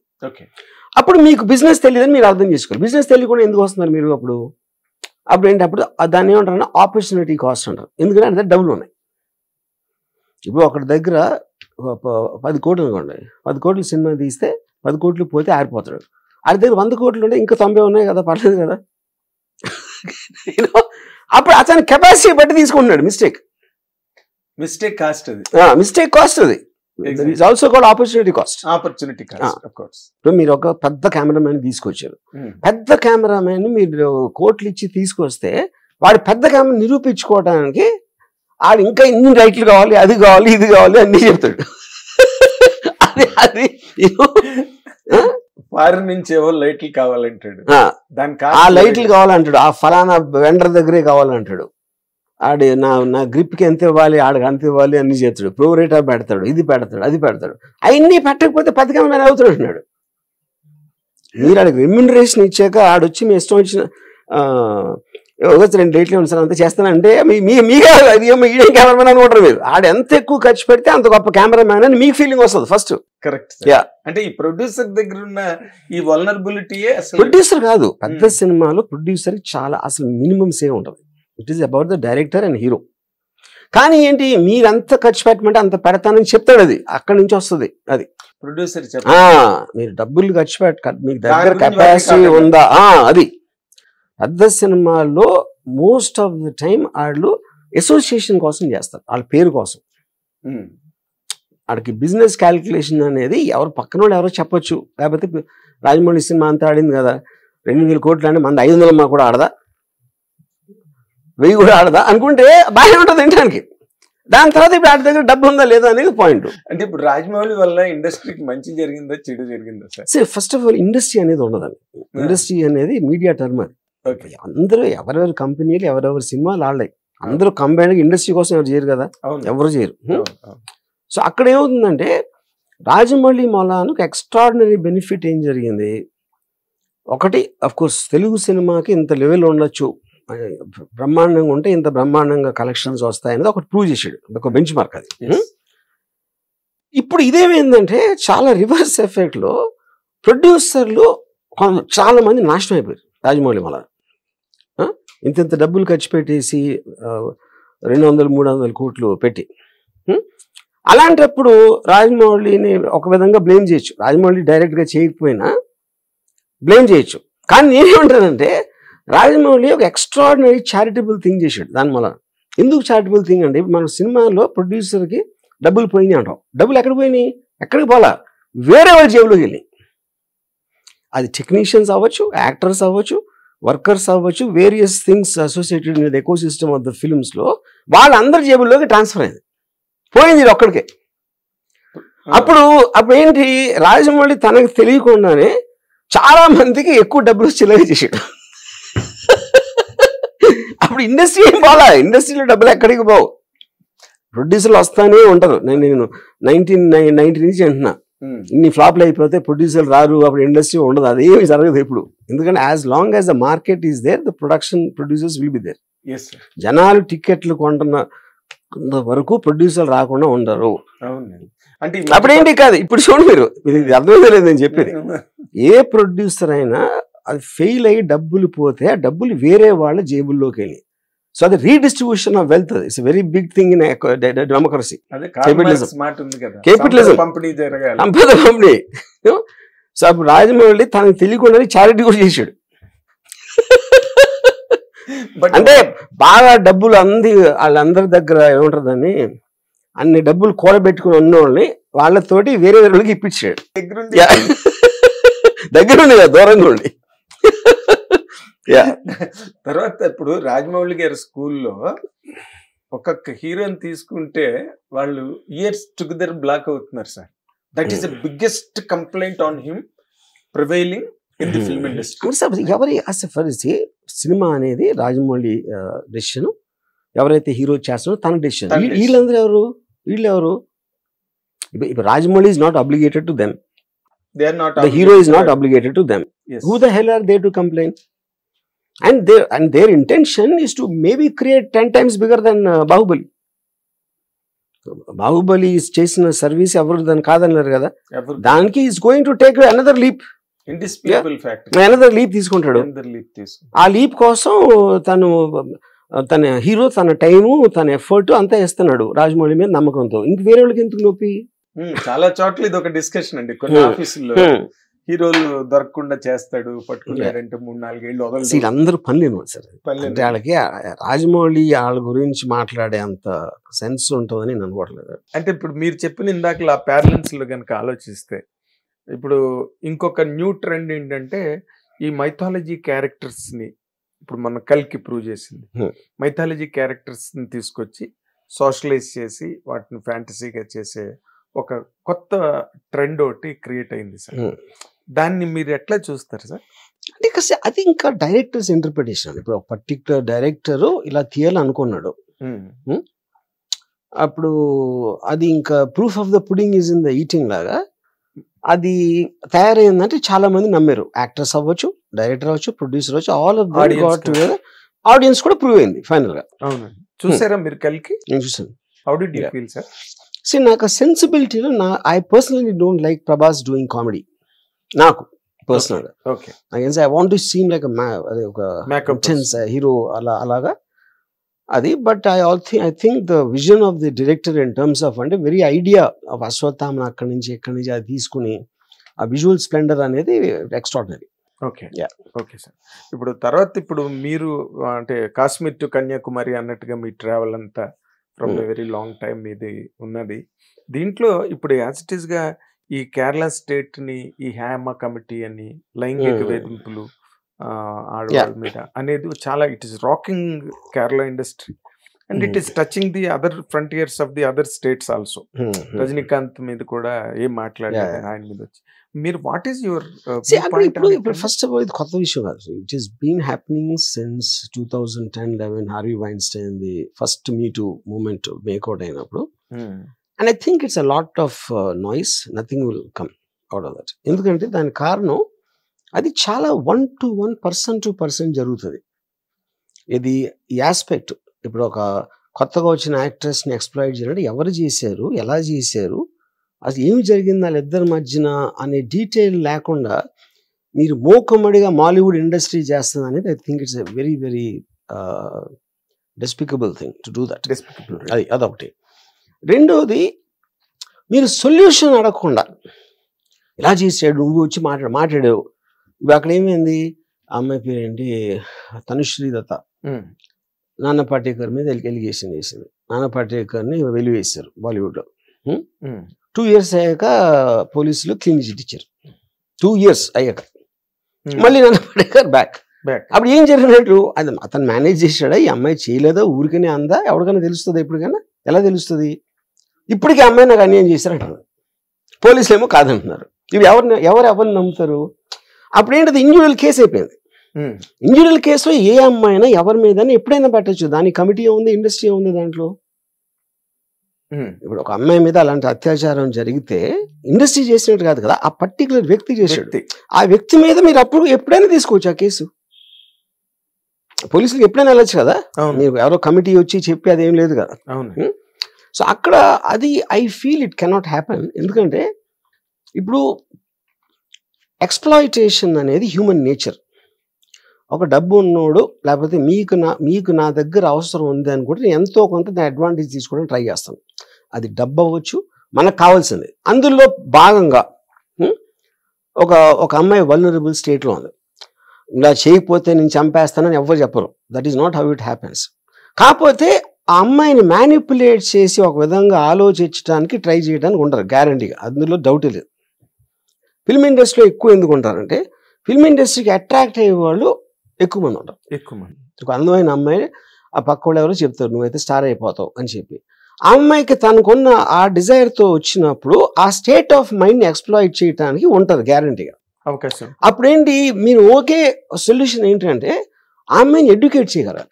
అప్పుడు మీకు బిజినెస్ తెలియదని మీరు అర్థం చేసుకోవాలి. బిజినెస్ తెలియకుండా ఎందుకు వస్తున్నారు మీరు? అప్పుడు ఏంటి, అప్పుడు దాన్ని ఏమంటారు, ఆపర్చునిటీ కాస్ట్ అంటారు. ఎందుకంటే అంటే డబ్బులు ఉన్నాయి. ఇప్పుడు ఒకటి దగ్గర 10 కోట్లు అనుకోండి, 10 కోట్లు సినిమా తీస్తే 10 కోట్లు పోతే ఆరిపోతాడు. ఆడి దగ్గర 100 కోట్లు ఉంటే ఇంకా 90 ఉన్నాయి కదా, పర్లేదు కదా. అప్పుడు అతని కెపాసిటీ బట్టి తీసుకుంటున్నాడు. మిస్టేక్ కాస్ట్ అది ఆల్సో కాల్డ్ ఆపర్చునిటీ కాస్ట్. ఇప్పుడు మీరు ఒక పెద్ద కెమెరామెన్ తీసుకొచ్చారు, పెద్ద కెమెరామెన్ మీరు కోట్లు ఇచ్చి తీసుకొస్తే వాడు పెద్ద కెమెరా నిరూపించుకోవడానికి ఆడు ఇంకా ఇన్ని లైట్లు కావాలి, అది కావాలి, ఇది కావాలి అన్ని చెప్తాడు. అది ఫారిన్ నుంచి ఏవో లైట్లు కావాలంటాడు, ఆ లైట్లు కావాలంటాడు, ఆ ఫలానా వెండర్ దగ్గరే కావాలంటాడు. ఆడి నా గ్రిప్కి ఎంత ఇవ్వాలి, ఆడికి అంత ఇవ్వాలి అన్ని చేస్తాడు. ప్రోరేటా పెడతాడు, ఇది పెడతాడు, అది పెడతాడు. అవన్నీ పెట్టకపోతే పథకం అవుతాడు అంటున్నాడు. మీరు ఆడికి రెమ్యూనరేషన్ ఇచ్చాక ఆడొచ్చి మీ ఇష్టం వచ్చిన 2 డేట్లు ఉంది సార్ అంతా చేస్తానంటే మీడియం కెమెరామెన్ అనుకుంటారు మీరు. ఆడ ఎంత ఎక్కువ ఖర్చు పెడితే అంత గొప్ప కెమెరామెన్ అని మీకు ఫీలింగ్ వస్తుంది ఫస్ట్. కరెక్ట్. అంటే ఈ ప్రొడ్యూసర్ దగ్గర ఉన్న ఈ వల్నరబిలిటీ ప్రొడ్యూసర్ కాదు, పెద్ద సినిమాలో ప్రొడ్యూసర్ చాలా అసలు మినిమం సేవ్ ఉంటుంది. It is about the director and hero. కానీ ఏంటి, మీరంత ఖర్చు పెట్టమంటే అంత పెడతానని చెప్తాడు, అది అక్కడి నుంచి వస్తుంది. అది ప్రొడ్యూసర్ మీరు డబ్బులు ఖర్చు మీకు దగ్గర కెపాసిటీ ఉందా, అది పెద్ద సినిమాల్లో మోస్ట్ ఆఫ్ ద టైం వాళ్ళు అసోసియేషన్ కోసం చేస్తారు, వాళ్ళ పేరు కోసం. వాడికి బిజినెస్ క్యాలిక్యులేషన్ అనేది ఎవరు పక్కన వాళ్ళు ఎవరో చెప్పొచ్చు. లేకపోతే రాజమౌళి సినిమా అంతా ఆడింది కదా, 2000 కోట్లు అంటే మన 500 మా కూడా ఆడదా, 1000 కూడా ఆడదా అనుకుంటే బాగానే ఉంటుంది తినడానికి. దాని తర్వాత ఇప్పుడు ఆడి దగ్గర డబ్బు ఉందా లేదా అనేది పాయింట్. అంటే ఇప్పుడు రాజమౌళి వల్ల ఇండస్ట్రీకి మంచి జరిగిందా చెడు జరిగిందా sir? First of all industry అనేది ఉండదండి. ఇండస్ట్రీ అనేది మీడియా టర్మ్. అది అందరూ ఎవరెవరి కంపెనీలు ఎవరెవరి సినిమాలు ఆడలేవు. అందరూ కంబైన్డ్ ఇండస్ట్రీ కోసం ఎవరు చేయరు కదా, ఎవరు చేయరు. సో అక్కడ ఏమవుతుందంటే రాజమౌళి మౌలానికి ఎక్స్ట్రాడినరీ బెనిఫిట్ ఏం జరిగింది, ఒకటి అఫ్ కోర్స్ తెలుగు సినిమాకి ఇంత లెవెల్ ఉండొచ్చు, బ్రహ్మాండంగా ఉంటే ఇంత బ్రహ్మాండంగా కలెక్షన్స్ వస్తాయనేది ఒకటి ప్రూవ్ చేసాడు, ఒక బెంచ్ మార్క్ అది. ఇప్పుడు ఇదేమైందంటే చాలా రివర్స్ ఎఫెక్ట్లో ప్రొడ్యూసర్లు చాలా మంది నాశనం అయిపోయారు. రాజమౌళి మళ్ళా ఇంత డబ్బులు ఖర్చు పెట్టేసి 200-300 కోట్లు పెట్టి, అలాంటప్పుడు రాజమౌళిని ఒక విధంగా బ్లేమ్ చేయొచ్చు. రాజమౌళి డైరెక్ట్గా చేయకపోయినా బ్లేమ్ చేయొచ్చు. కానీ నేనేమంటానంటే రాజమౌళి ఒక ఎక్స్ట్రాడినరీ చారిటబుల్ థింగ్ చేశాడు. దాని వల్ల ఎందుకు చారిటబుల్ థింగ్ అంటే మన సినిమాలో ప్రొడ్యూసర్కి డబ్బులు పోయినాయి అంటాం. డబ్బులు ఎక్కడ పోయినాయి? ఎక్కడికి పోలా, వేరే వాళ్ళ జేబులోకి వెళ్ళి. అది టెక్నీషియన్స్ అవ్వచ్చు, యాక్టర్స్ అవ్వచ్చు, వర్కర్స్ అవ్వచ్చు, various things associated with ecosystem of the ఫిల్మ్స్లో వాళ్ళందరి జేబుల్లోకి ట్రాన్స్ఫర్ అయింది, పోయింది ఇది ఒక్కడికే. అప్పుడు ఏంటి, రాజమౌళి తనకు తెలియకుండానే చాలా మందికి ఎక్కువ డబ్బులు చిల్లర చేసాడు. అప్పుడు ఇండస్ట్రీ ఏం పోలా, ఇండస్ట్రీలో డబ్బులు ఎక్కడికి పోవు, ప్రొడ్యూసర్లు వస్తానే ఉంటారు. నేను 1990 నుంచి అంటున్నా, ఇన్ని ఫ్లాప్లు అయిపోతే ప్రొడ్యూసర్లు రారు, అప్పుడు ఇండస్ట్రీ ఉండదు, అదేమి జరగదు ఇప్పుడు. ఎందుకంటే as long as the market is there, the production producers will be there. జనాలు టికెట్లు కొంటున్న వరకు ప్రొడ్యూసర్లు రాకుండా ఉండరు. అంటే అప్పుడేంటి కాదు, ఇప్పుడు చూడండి మీరు, ఇది అర్థమైతే లేదు నేను చెప్పేది. ఏ ప్రొడ్యూసర్ అయినా అది ఫెయిల్ అయ్యి డబ్బులు పోతే ఆ డబ్బులు వేరే వాళ్ళ జేబుల్లోకి వెళ్ళి, సో అది redistribution of wealth. It's very big thing in democracy. Capitalism, సంపద పంపిణీ. సో అప్పుడు రాజమౌళి తనకు తెలియకుండా చారిటీ కూడా చేశాడు. అంటే బాగా డబ్బులు వాళ్ళందరి దగ్గర ఏముంటుందని అన్ని డబ్బులు కూడబెట్టుకుని ఉన్నోళ్ళని వాళ్ళతోటి వేరే వాళ్ళకి ఇప్పించాడు. దగ్గరుండి కదా, దూరంగా ఉండి. తర్వాత ఇప్పుడు రాజమౌళి గారి స్కూల్లో ఒక్కొక్క హీరోని తీసుకుంటే వాళ్ళు ఇయర్స్ టుగెదర్ బ్లాక్ అవుతున్నారు sir. That is the biggest complaint on him prevailing in the film industry. ఎవరి సినిమా అనేది రాజమౌళి డెసిషన్, ఎవరైతే హీరో చేస్తారో తన డెసిషన్. వీళ్ళందరూ ఎవరు? ఇప్పుడు Rajamouli is not obligated to them. They are not. The hero is not obligated to them. Yes. Who the hell are they to complain? And their intention is to maybe create 10 times bigger than Bahubali. Bahubali is చేసిన service ఎవరు దాని కాదన్నారు కదా, దానికి is going to take another leap. Indisputable fact. Another leap తీసుకుంటాడు. ఆ leap కోసం తన హీరో తన టైము తన ఎఫర్ట్ అంతా ఇస్తున్నాడు రాజమౌళి మీద నమ్మకంతో. ఇంక వేరే వాళ్ళకి ఎందుకు నొప్పి? చాలా చోట్ల ఇది ఒక డిస్కషన్ అండి. కొన్ని ఆఫీసుల్లో హీరోలు దొరకకుండా చేస్తాడు, పట్టుకున్నారంటే 3-4 ఏళ్ళు వదలదు. అందరూ పనిలేను సార్. అంటే వాళ్ళకి రాజమౌళి వాళ్ళ గురించి మాట్లాడే అంత సెన్స్ ఉంటుందని నేను అనుకోవట్లేదు. అంటే ఇప్పుడు మీరు చెప్పిన ఇందాక ఆ ప్యారలెన్స్ లో కనుక ఆలోచిస్తే, ఇప్పుడు ఇంకొక న్యూ ట్రెండ్ ఏంటంటే ఈ మైథాలజీ క్యారెక్టర్స్ ని, ఇప్పుడు మన కల్కి ప్రూవ్ చేసింది, మైథాలజీ క్యారెక్టర్స్ ని తీసుకొచ్చి సోషలైజ్ చేసి వాటిని ఫ్యాంటసీగా చేసే ఒక కొత్త ట్రెండ్ ఒకటి క్రియేట్ అయింది సార్. దాన్ని మీరు ఎట్లా చూస్తారు సార్? అంటే అది ఇంకా డైరెక్టర్స్ ఇంటర్ప్రిటేషన్. ఇప్పుడు ఒక పర్టికులర్ డైరెక్టర్ ఇలా తీయాలనుకున్నాడు, అప్పుడు అది ఇంకా proof of the pudding is in the eating లాగా అది తయారైందంటే చాలా మంది నమ్మారు. యాక్టర్స్ అవ్వచ్చు, డైరెక్టర్ అవ్వచ్చు, ప్రొడ్యూసర్ అవ్వచ్చు, all of them got together. Audience కూడా ప్రూవ్ అయింది ఫైనల్ గా. అవునండి, చూసారా మీరు కల్కి? నేను చూసాను. How did you feel sir? See, నాకు సెన్సిబిలిటీలో I personally don't like Prabhas doing comedy. నాకు పర్సనల్ గా I want to seem like ఒక ఇంటెన్స్ హీరో అలాగా అది. But I think the vision of the director in terms of అంటే very idea of అశ్వత్థామన్ అక్కడి నుంచి అది తీసుకుని ఆ విజువల్ స్ప్లెండర్ అనేది ఎక్స్ట్రాడినరీ. Okay okay sir. ఇప్పుడు మీరు అంటే కాశ్మీర్ టు కన్యాకుమారి అన్నట్టుగా మీ ట్రావెల్ అంతా from a very long time ఇది ఉన్నది. దీంట్లో ఇప్పుడు యాజ్ ఇట్ ఈస్ గా ఈ కేరళ స్టేట్ ని ఈ హ్యామ కమిటీ అని లైంగిక వేధింపులు ఆడవాళ్ళ మీద అనేది చాలా it is rocking Kerala industry and it is touching the other frontiers of the other states also. Rajinikanth మీద కూడా ఏం మాట్లాడారు ఆయన మీద వచ్చి. మీరు వాట్ ఈస్ యువర్ ఇప్పుడు ఫస్ట్ ఆఫ్ ఆల్ ఇది కొత్త విషయం కాదు. It is been happening since 2010-11 Harvey Weinstein the first me too moment make out అయినప్పుడు. And I think it's a lot of noise, nothing will come out of that. ఎందుకంటే దాని కారణం అది చాలా 1-to-1 person జరుగుతుంది. ఇది ఈ ఆస్పెక్ట్ ఇప్పుడు ఒక కొత్తగా వచ్చిన యాక్ట్రెస్ని ఎక్స్ప్లాయిట్ చేయాలంటే ఎవరు చేశారు, ఎలా చేశారు, అది ఏమి జరిగింది వాళ్ళిద్దరి మధ్యన అనే డీటెయిల్ లేకుండా మీరు మోకమ్మడిగా మాలీవుడ్ ఇండస్ట్రీ చేస్తుంది అనేది I think it's a very very despicable thing to do that. అదొకటి. రెండోది, మీరు సొల్యూషన్ అడగకుండా ఇలా చేసాడు, నువ్వు వచ్చి మాట్లాడావు. ఇప్పుడు అక్కడ ఏమైంది, ఆ అమ్మాయి పేరేంటి, తనుశ్రీ దత్త, నాన్న పాటేకర్ మీద ఎలిగేషన్ వేసింది. నాన్న పాటేకర్ని వెలివేశారు బాలీవుడ్లో. 2 years అయ్యాక పోలీసులు క్లీన్ చిట్ ఇచ్చారు. 2 years అయ్యాక మళ్ళీ నాన్న పాటేకర్ బ్యాక్. అప్పుడు ఏం జరిగినట్టు అది అతను మేనేజ్ చేశాడా, ఈ అమ్మాయి చేయలేదా, ఊరికనే అందా, ఎవరికైనా తెలుస్తుంది ఎప్పటికైనా, ఎలా తెలుస్తుంది? ఇప్పటికీ అమ్మాయి నాకు అన్యాయం చేశారంటారు, పోలీసులు ఏమో కాదంటున్నారు. ఇవి ఎవరిని నమ్ముతారు? అప్పుడు ఏంటది ఇండివిజువల్ కేసు అయిపోయింది. ఇండివిజువల్ కేసులో ఏ అమ్మాయినా ఎవరి మీద ఎప్పుడైనా పెట్టచ్చు. దానికి కమిటీ ఉంది, ఇండస్ట్రీ ఉంది దాంట్లో. ఇప్పుడు ఒక అమ్మాయి మీద అలాంటి అత్యాచారం జరిగితే ఇండస్ట్రీ చేసినట్టు కాదు కదా, ఆ పర్టికులర్ వ్యక్తి చేసాడు. ఆ వ్యక్తి మీద మీరు అప్పుడు ఎప్పుడైనా తీసుకోవచ్చు ఆ కేసు. పోలీసులకు ఎప్పుడైనా వెళ్ళచ్చు కదా, మీరు ఎవరో కమిటీ వచ్చి చెప్పి అదేం లేదు కదా. సో అక్కడ అది I feel it cannot happen. ఎందుకంటే ఇప్పుడు ఎక్స్ప్లాయిటేషన్ అనేది హ్యూమన్ నేచర్. ఒక డబ్బు ఉన్నోడు లేకపోతే మీకు నా దగ్గర అవసరం ఉంది అని కూడా నేను ఎంతో కొంత అడ్వాంటేజ్ తీసుకోవడానికి ట్రై చేస్తాను. అది డబ్బు అవ్వచ్చు, మనకు కావాల్సింది. అందులో భాగంగా ఒక అమ్మాయి వల్నరబుల్ స్టేట్లో ఉంది, ఇలా చేయకపోతే నేను చంపేస్తానని ఎవరు చెప్పరు. That is not how it happens. కాకపోతే ఆ అమ్మాయిని మ్యానిపులేట్ చేసి ఒక విధంగా ఆలోచించడానికి ట్రై చేయడానికి ఉండరు గ్యారంటీగా, అందులో డౌట్ లేదు. ఫిల్మ్ ఇండస్ట్రీలో ఎక్కువ ఎందుకు ఉంటారంటే ఫిల్మ్ ఇండస్ట్రీకి అట్రాక్ట్ అయ్యే వాళ్ళు ఎక్కువ మంది ఉంటారు. ఒక అందమైన అమ్మాయి ఆ పక్క వాళ్ళు ఎవరో చెప్తారు నువ్వైతే స్టార్ అయిపోతావు అని చెప్పి. ఆ అమ్మాయికి తనకున్న ఆ డిజైర్తో వచ్చినప్పుడు ఆ స్టేట్ ఆఫ్ మైండ్ని ఎక్స్ప్లాయిట్ చేయడానికి ఉంటారు గ్యారంటీగా అవకాశం. అప్పుడేంటి మీరు ఓకే సొల్యూషన్ ఏంటంటే ఆ అమ్మాయిని ఎడ్యుకేట్ చేయగలరు.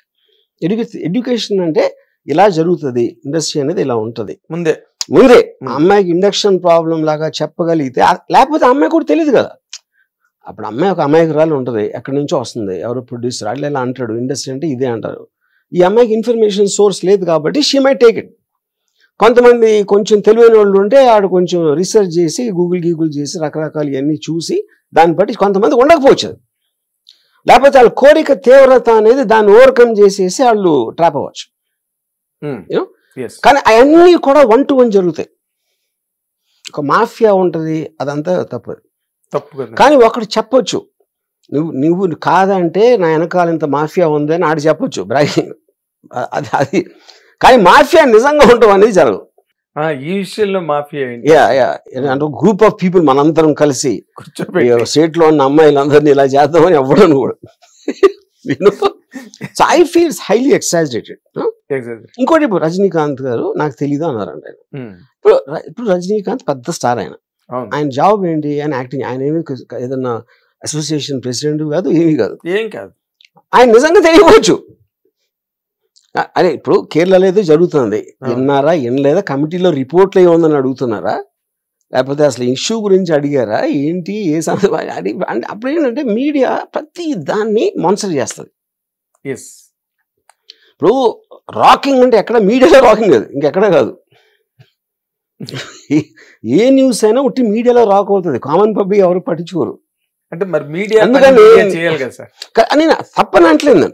ఎడ్యుకేషన్ అంటే ఇలా జరుగుతుంది, ఇండస్ట్రీ అనేది ఇలా ఉంటుంది ముందే అమ్మాయికి ఇండక్షన్ ప్రాబ్లం లాగా చెప్పగలిగితే, లేకపోతే అమ్మాయి కూడా తెలియదు కదా. అప్పుడు అమ్మాయి ఒక అమాయకురాలు ఉంటుంది, ఎక్కడి నుంచో వస్తుంది, ఎవరు ప్రొడ్యూసర్ అట్లా ఇలా అంటాడు, ఇండస్ట్రీ అంటే ఇదే అంటారు. ఈ అమ్మాయికి ఇన్ఫర్మేషన్ సోర్స్ లేదు కాబట్టి షీ మై టేక్ ఇట్. కొంతమంది కొంచెం తెలివైన వాళ్ళు ఉంటే ఆడు కొంచెం రీసెర్చ్ చేసి గూగుల్ చేసి రకరకాలు ఇవన్నీ చూసి దాన్ని బట్టి కొంతమంది ఉండకపోవచ్చు, లేకపోతే వాళ్ళ కోరిక తీవ్రత అనేది దాన్ని ఓవర్కమ్ చేసేసి వాళ్ళు ట్రాప్ అవ్వచ్చు. కానీ అవన్నీ కూడా 1 to 1 జరుగుతాయి. ఒక మాఫియా ఉంటుంది, అదంతా తప్పు. కానీ ఒకటి చెప్పొచ్చు, నువ్వు కాదంటే నా వెనకాల ఇంత మాఫియా ఉంది అని ఆడు చెప్పొచ్చు, బ్రాగింగ్. అది కానీ మాఫియా నిజంగా ఉండడం అనేది జరగదు. ఈ విషయంలో మాఫియా అంటే గ్రూప్ ఆఫ్ పీపుల్ మనందరం కలిసి స్టేట్ లో ఉన్న అమ్మాయిలందరినీ ఇలా చేద్దామని ఎవ్వడం కూడా. So I feels highly exaggerated. ఇంకోటి ఇప్పుడు రజనీకాంత్ గారు నాకు తెలీదు అన్నారంట. ఇప్పుడు రజనీకాంత్ పెద్ద స్టార్, ఆయన జాబ్ ఏంటి, ఆయన యాక్టింగ్. ఆయన ఏమి ఏదన్నా అసోసియేషన్ ప్రెసిడెంట్ కాదు, ఏమీ కాదు, ఆయన నిజంగా తెలియవచ్చు. అదే ఇప్పుడు కేరళలో ఏదో జరుగుతుంది, విన్నారా వినలేదా, కమిటీలో రిపోర్ట్లు ఏముందని అడుగుతున్నారా, లేకపోతే అసలు ఇష్యూ గురించి అడిగారా ఏంటి, ఏ సందర్భం అంటే అప్పుడు ఏంటంటే మీడియా ప్రతి దాన్ని మాన్సర్ చేస్తుంది. ఇప్పుడు రాకింగ్ అంటే ఎక్కడ మీడియాలో రాకింగ్ లేదు, ఇంకెక్కడ కాదు. ఏ న్యూస్ అయినా ఉట్టి మీడియాలో రాక్ అవుతుంది, కామన్ పబ్లిక్ ఎవరు పట్టించుకోరు. అంటే మరి మీడియా చేయాలి కదా సార్. నేను తప్పని అంటలేదు.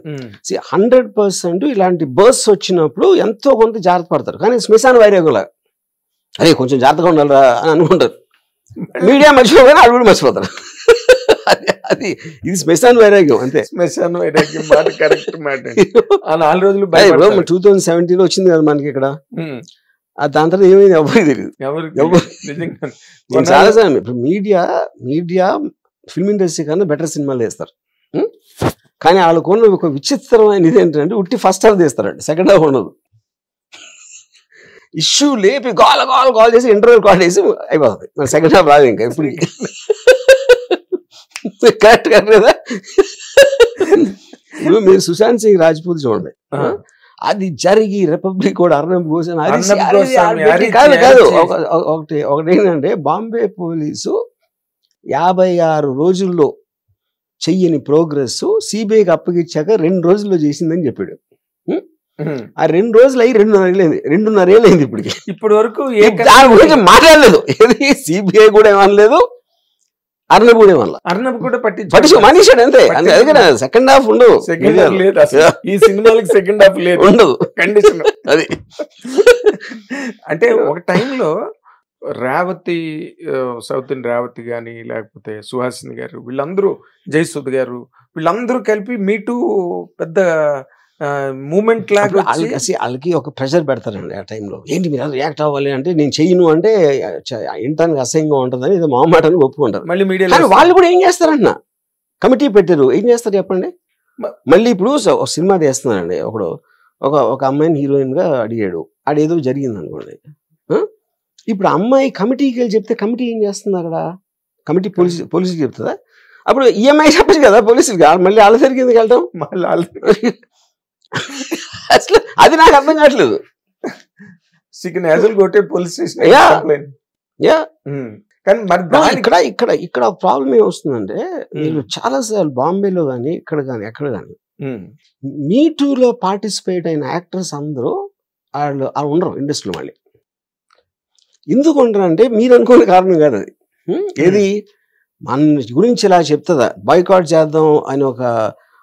100% ఇలాంటి బర్స్ వచ్చినప్పుడు ఎంతో కొంత జాగ్రత్త పడతారు. కానీ శ్మశాన వైరాగ్యుల అరే కొంచెం జాగ్రత్తగా ఉండాలిరా అని అనుకుంటారు. మీడియా మర్చిపోగానే వాళ్ళు కూడా మర్చిపోతారు. అది ఇది శ్మశాన వైరాగ్యం అంతే. శ్మశాన వైరాగ్యం మాట కరెక్ట్ మాట. 4 రోజులు 2017 వచ్చింది కదా మనకి ఇక్కడ, దాని తర్వాత ఏమైంది ఎవరికి తెలియదు. చాలా సార్ ఇప్పుడు మీడియా ఫిల్మ్ ఇండస్ట్రీ కన్నా బెటర్ సినిమాలు తీస్తారు. కానీ వాళ్ళకున్న ఒక విచిత్రమైన ఇది ఏంటంటే ఉట్టి ఫస్ట్ హాఫ్ తీస్తారండి, సెకండ్ హాఫ్ ఉండదు. ఇష్యూ లేపి కాల్ చేసి ఇంటర్వ్యూ కాల్ చేసి అయిపోతుంది, మరి సెకండ్ హాఫ్ రాదు ఇంకా ఇప్పుడు. కరెక్ట్ కదా. ఇప్పుడు మీరు సుశాంత్ సింగ్ రాజ్పూత్ చూడండి, అది జరిగి రిపబ్లిక్ కూడా అర్ణబ్ గోస్వామి కాదు. ఒకటి ఏంటంటే బాంబే పోలీసు 56 రోజుల్లో చెయ్యని ప్రోగ్రెస్ సిబిఐకి అప్పగించాక 2 రోజుల్లో చేసిందని చెప్పాడు. ఆ 2 రోజులు అయ్యి 2.5 ఏళ్ళైంది ఇప్పటికి. ఇప్పటి వరకు దాని గురించి మాట్లాడలేదు. ఏది సిబిఐ కూడా ఏమనలేదు, అర్ణబ్ కూడా ఏమన్నా. అర్ణబ్ కూడా పట్టించు మనిషాడు అంతే. అందుకని సెకండ్ హాఫ్ ఉండదు, ఈ సినిమాలకి సెకండ్ హాఫ్ లేదు, ఉండదు కండిషన్ అది. అంటే ఒక టైంలో రేవతి, సౌత్ ఇండియన్ రేవతి కానీ లేకపోతే సుహాసిని గారు, వీళ్ళందరూ, జయసుద్ గారు, వీళ్ళందరూ కలిపి మీటూ పెద్ద మూమెంట్ లాగా వాళ్ళకి ఒక ప్రెషర్ పెడతారండి ఆ టైంలో. ఏంటి మీరు రియాక్ట్ అవ్వాలి అంటే నేను చెయ్యను అంటే వినటానికి అసహ్యంగా ఉంటుందని ఇది మామాటానికి ఒప్పుకుంటారు. మళ్ళీ మీడియా కానీ వాళ్ళు కూడా ఏం చేస్తారన్న కమిటీ పెట్టారు, ఏం చేస్తారు చెప్పండి. మళ్ళీ ఇప్పుడు ఒక సినిమా తీస్తున్నారండి, ఒక అమ్మాయిని హీరోయిన్ గా అడిగాడు, ఆడేదో జరిగింది అనుకోండి. ఇప్పుడు అమ్మాయి కమిటీకి వెళ్ళి చెప్తే కమిటీ ఏం చేస్తుంది అక్కడ? కమిటీ పోలీసుకి చెప్తుందా? అప్పుడు ఈఎంఐ చెప్పచ్చు కదా పోలీసులకి, మళ్ళీ వాళ్ళ దగ్గరికి ఎందుకు వెళ్తాం? అసలు అది నాకు అర్థం కావట్లేదు. పోలీస్ స్టేషన్ కానీ మరి ఇక్కడ ప్రాబ్లం ఏమొస్తుందంటే, మీరు చాలా సార్లు బాంబేలో కానీ ఇక్కడ కానీ ఎక్కడ కానీ మీ టూలో పార్టిసిపేట్ అయిన యాక్టర్స్ అందరూ వాళ్ళు ఉండరు ఇండస్ట్రీలో. మళ్ళీ ఎందుకు ఉండరంటే మీరు అనుకునే కారణం కాదు అది. ఏది మన గురించి ఇలా చెప్తుందా, బాయ్కాట్ చేద్దాం అని ఒక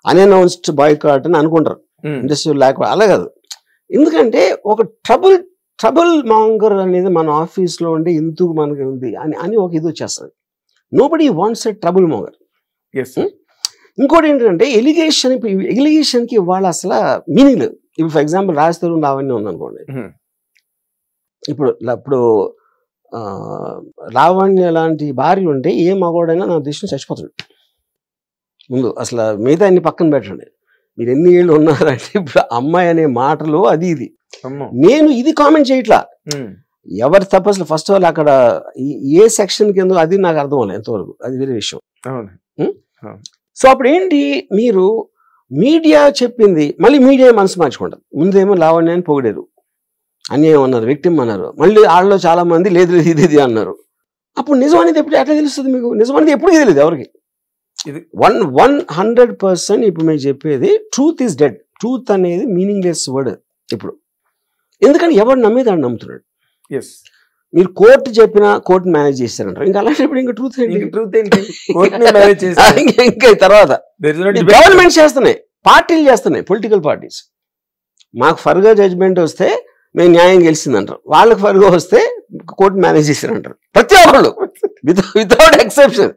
అన్అనౌన్స్డ్ బాయ్కాట్ అని అనుకుంటారు ఇండస్ట్రీ లేకపోతే. అలా కాదు, ఎందుకంటే ఒక ట్రబుల్ మాంగర్ అనేది మన ఆఫీస్లో ఉండి ఎందుకు మనకి ఉంది అని ఒక ఇది వచ్చేస్తుంది. నోబడీ వాంట్స్ ఎ ట్రబుల్ మాంగర్. ఇంకోటి ఏంటంటే ఎలిగేషన్కి వాళ్ళు అసలు మీనింగ్ లేదు. ఇప్పుడు ఫర్ ఎగ్జాంపుల్ రాజస్థాన్ అవన్నీ ఉందనుకోండి, ఇప్పుడు లావణ్య లాంటి భార్య ఉంటే ఏ మగవాడైనా నా దృష్టిని చచ్చిపోతాడు ముందు. అసలు మిగతా అన్ని పక్కన పెట్టండి, మీరు ఎన్ని ఏళ్ళు ఉన్నారంటే ఇప్పుడు అమ్మాయి అనే మాటలు అది ఇది. నేను ఇది కామెంట్ చేయట్లా, ఎవరి తప్ప అసలు ఫస్ట్ ఆఫ్ ఆల్ అక్కడ ఏ సెక్షన్ కింద అది నాకు అర్థం అవ్వలేదు ఎంతవరకు, అది వేరే విషయం. సో అప్పుడు ఏంటి, మీరు మీడియా చెప్పింది మళ్ళీ మీడియా మనసు మార్చుకుంటారు. ముందేమో లావణ్య అని పొగిడారు, అన్యాయం అన్నారు, విక్టిమ్ అన్నారు, మళ్ళీ వాళ్ళలో చాలా మంది లేదు ఇది అన్నారు. అప్పుడు నిజం అనేది ఎప్పుడు ఎట్లా తెలుస్తుంది మీకు? నిజం అనేది ఎప్పుడు తెలియదు ఎవరికి. 100% ఇప్పుడు మేము చెప్పేది ట్రూత్ ఈస్ డెడ్. ట్రూత్ అనేది మీనింగ్లెస్ వర్డ్ ఇప్పుడు, ఎందుకంటే ఎవరు నమ్మేది అని నమ్ముతున్నాడు. మీరు కోర్టు చెప్పినా కోర్టు మేనేజ్ చేస్తారంటారు, ఇంకా అలాంటప్పుడు ఇంకా ట్రూత్ ఇంకా తర్వాత గవర్నమెంట్ చేస్తున్నాయి, పార్టీలు చేస్తున్నాయి, పొలిటికల్ పార్టీస్. మాకు ఫర్గా జడ్జ్మెంట్ వస్తే మేము న్యాయం గెలిచిందంటారు, వాళ్ళకి ఫర్గా వస్తే కోర్టు మేనేజ్ చేశారంటారు, ప్రతి ఒక్కళ్ళు వితౌట్ ఎక్సెప్షన్.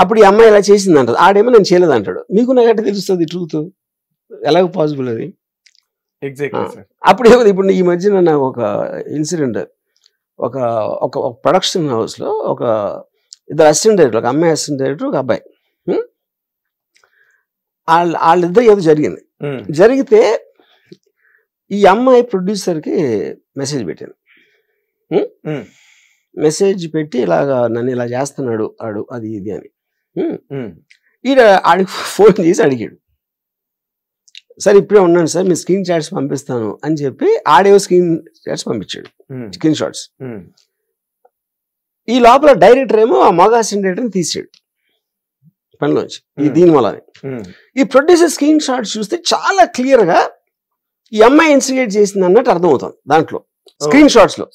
అప్పుడు ఈ అమ్మాయి ఇలా చేసింది అంటారు, ఆడేమో నేను చేయలేదు అంటాడు. మీకు నాకు ఎట్లా తెలుస్తుంది ట్రూత్? ఎలాగ పాసిబుల్ అది? అప్పుడు ఏమైంది, ఇప్పుడు ఈ మధ్యన నాకు ఒక ఇన్సిడెంట్, ఒక ప్రొడక్షన్ హౌస్లో ఇద్దరు అసిస్టెంట్ డైరెక్టర్, ఒక అమ్మాయి అసిస్టెంట్ డైరెక్టర్, ఒక అబ్బాయి, వాళ్ళిద్దరు ఏదో జరిగింది. జరిగితే ఈ అమ్మాయి ప్రొడ్యూసర్కి మెసేజ్ పెట్టింది. మెసేజ్ పెట్టి ఇలాగా నన్ను ఇలా చేస్తున్నాడు ఆడు అది ఇది అని. ఈడ ఆడికి ఫోన్ చేసి అడిగాడు, సార్ ఇప్పుడే ఉన్నాను సార్, మీ స్క్రీన్ షాట్స్ పంపిస్తాను అని చెప్పి ఆడేవో స్క్రీన్ షాట్స్ పంపించాడు, స్క్రీన్ షాట్స్. ఈ లోపల డైరెక్టర్ ఏమో ఆ మగ అసిస్టెంట్ డైరెక్టర్ని తీసాడు పనిలోంచి. దీని వల్లనే ఈ ప్రొడ్యూసర్ స్క్రీన్ షాట్స్ చూస్తే చాలా క్లియర్గా ఈ అమ్మాయి ఇన్స్టిగేట్ చేసింది అన్నట్టు అర్థమవుతుంది దాంట్లో స్క్రీన్ షాట్స్ లో.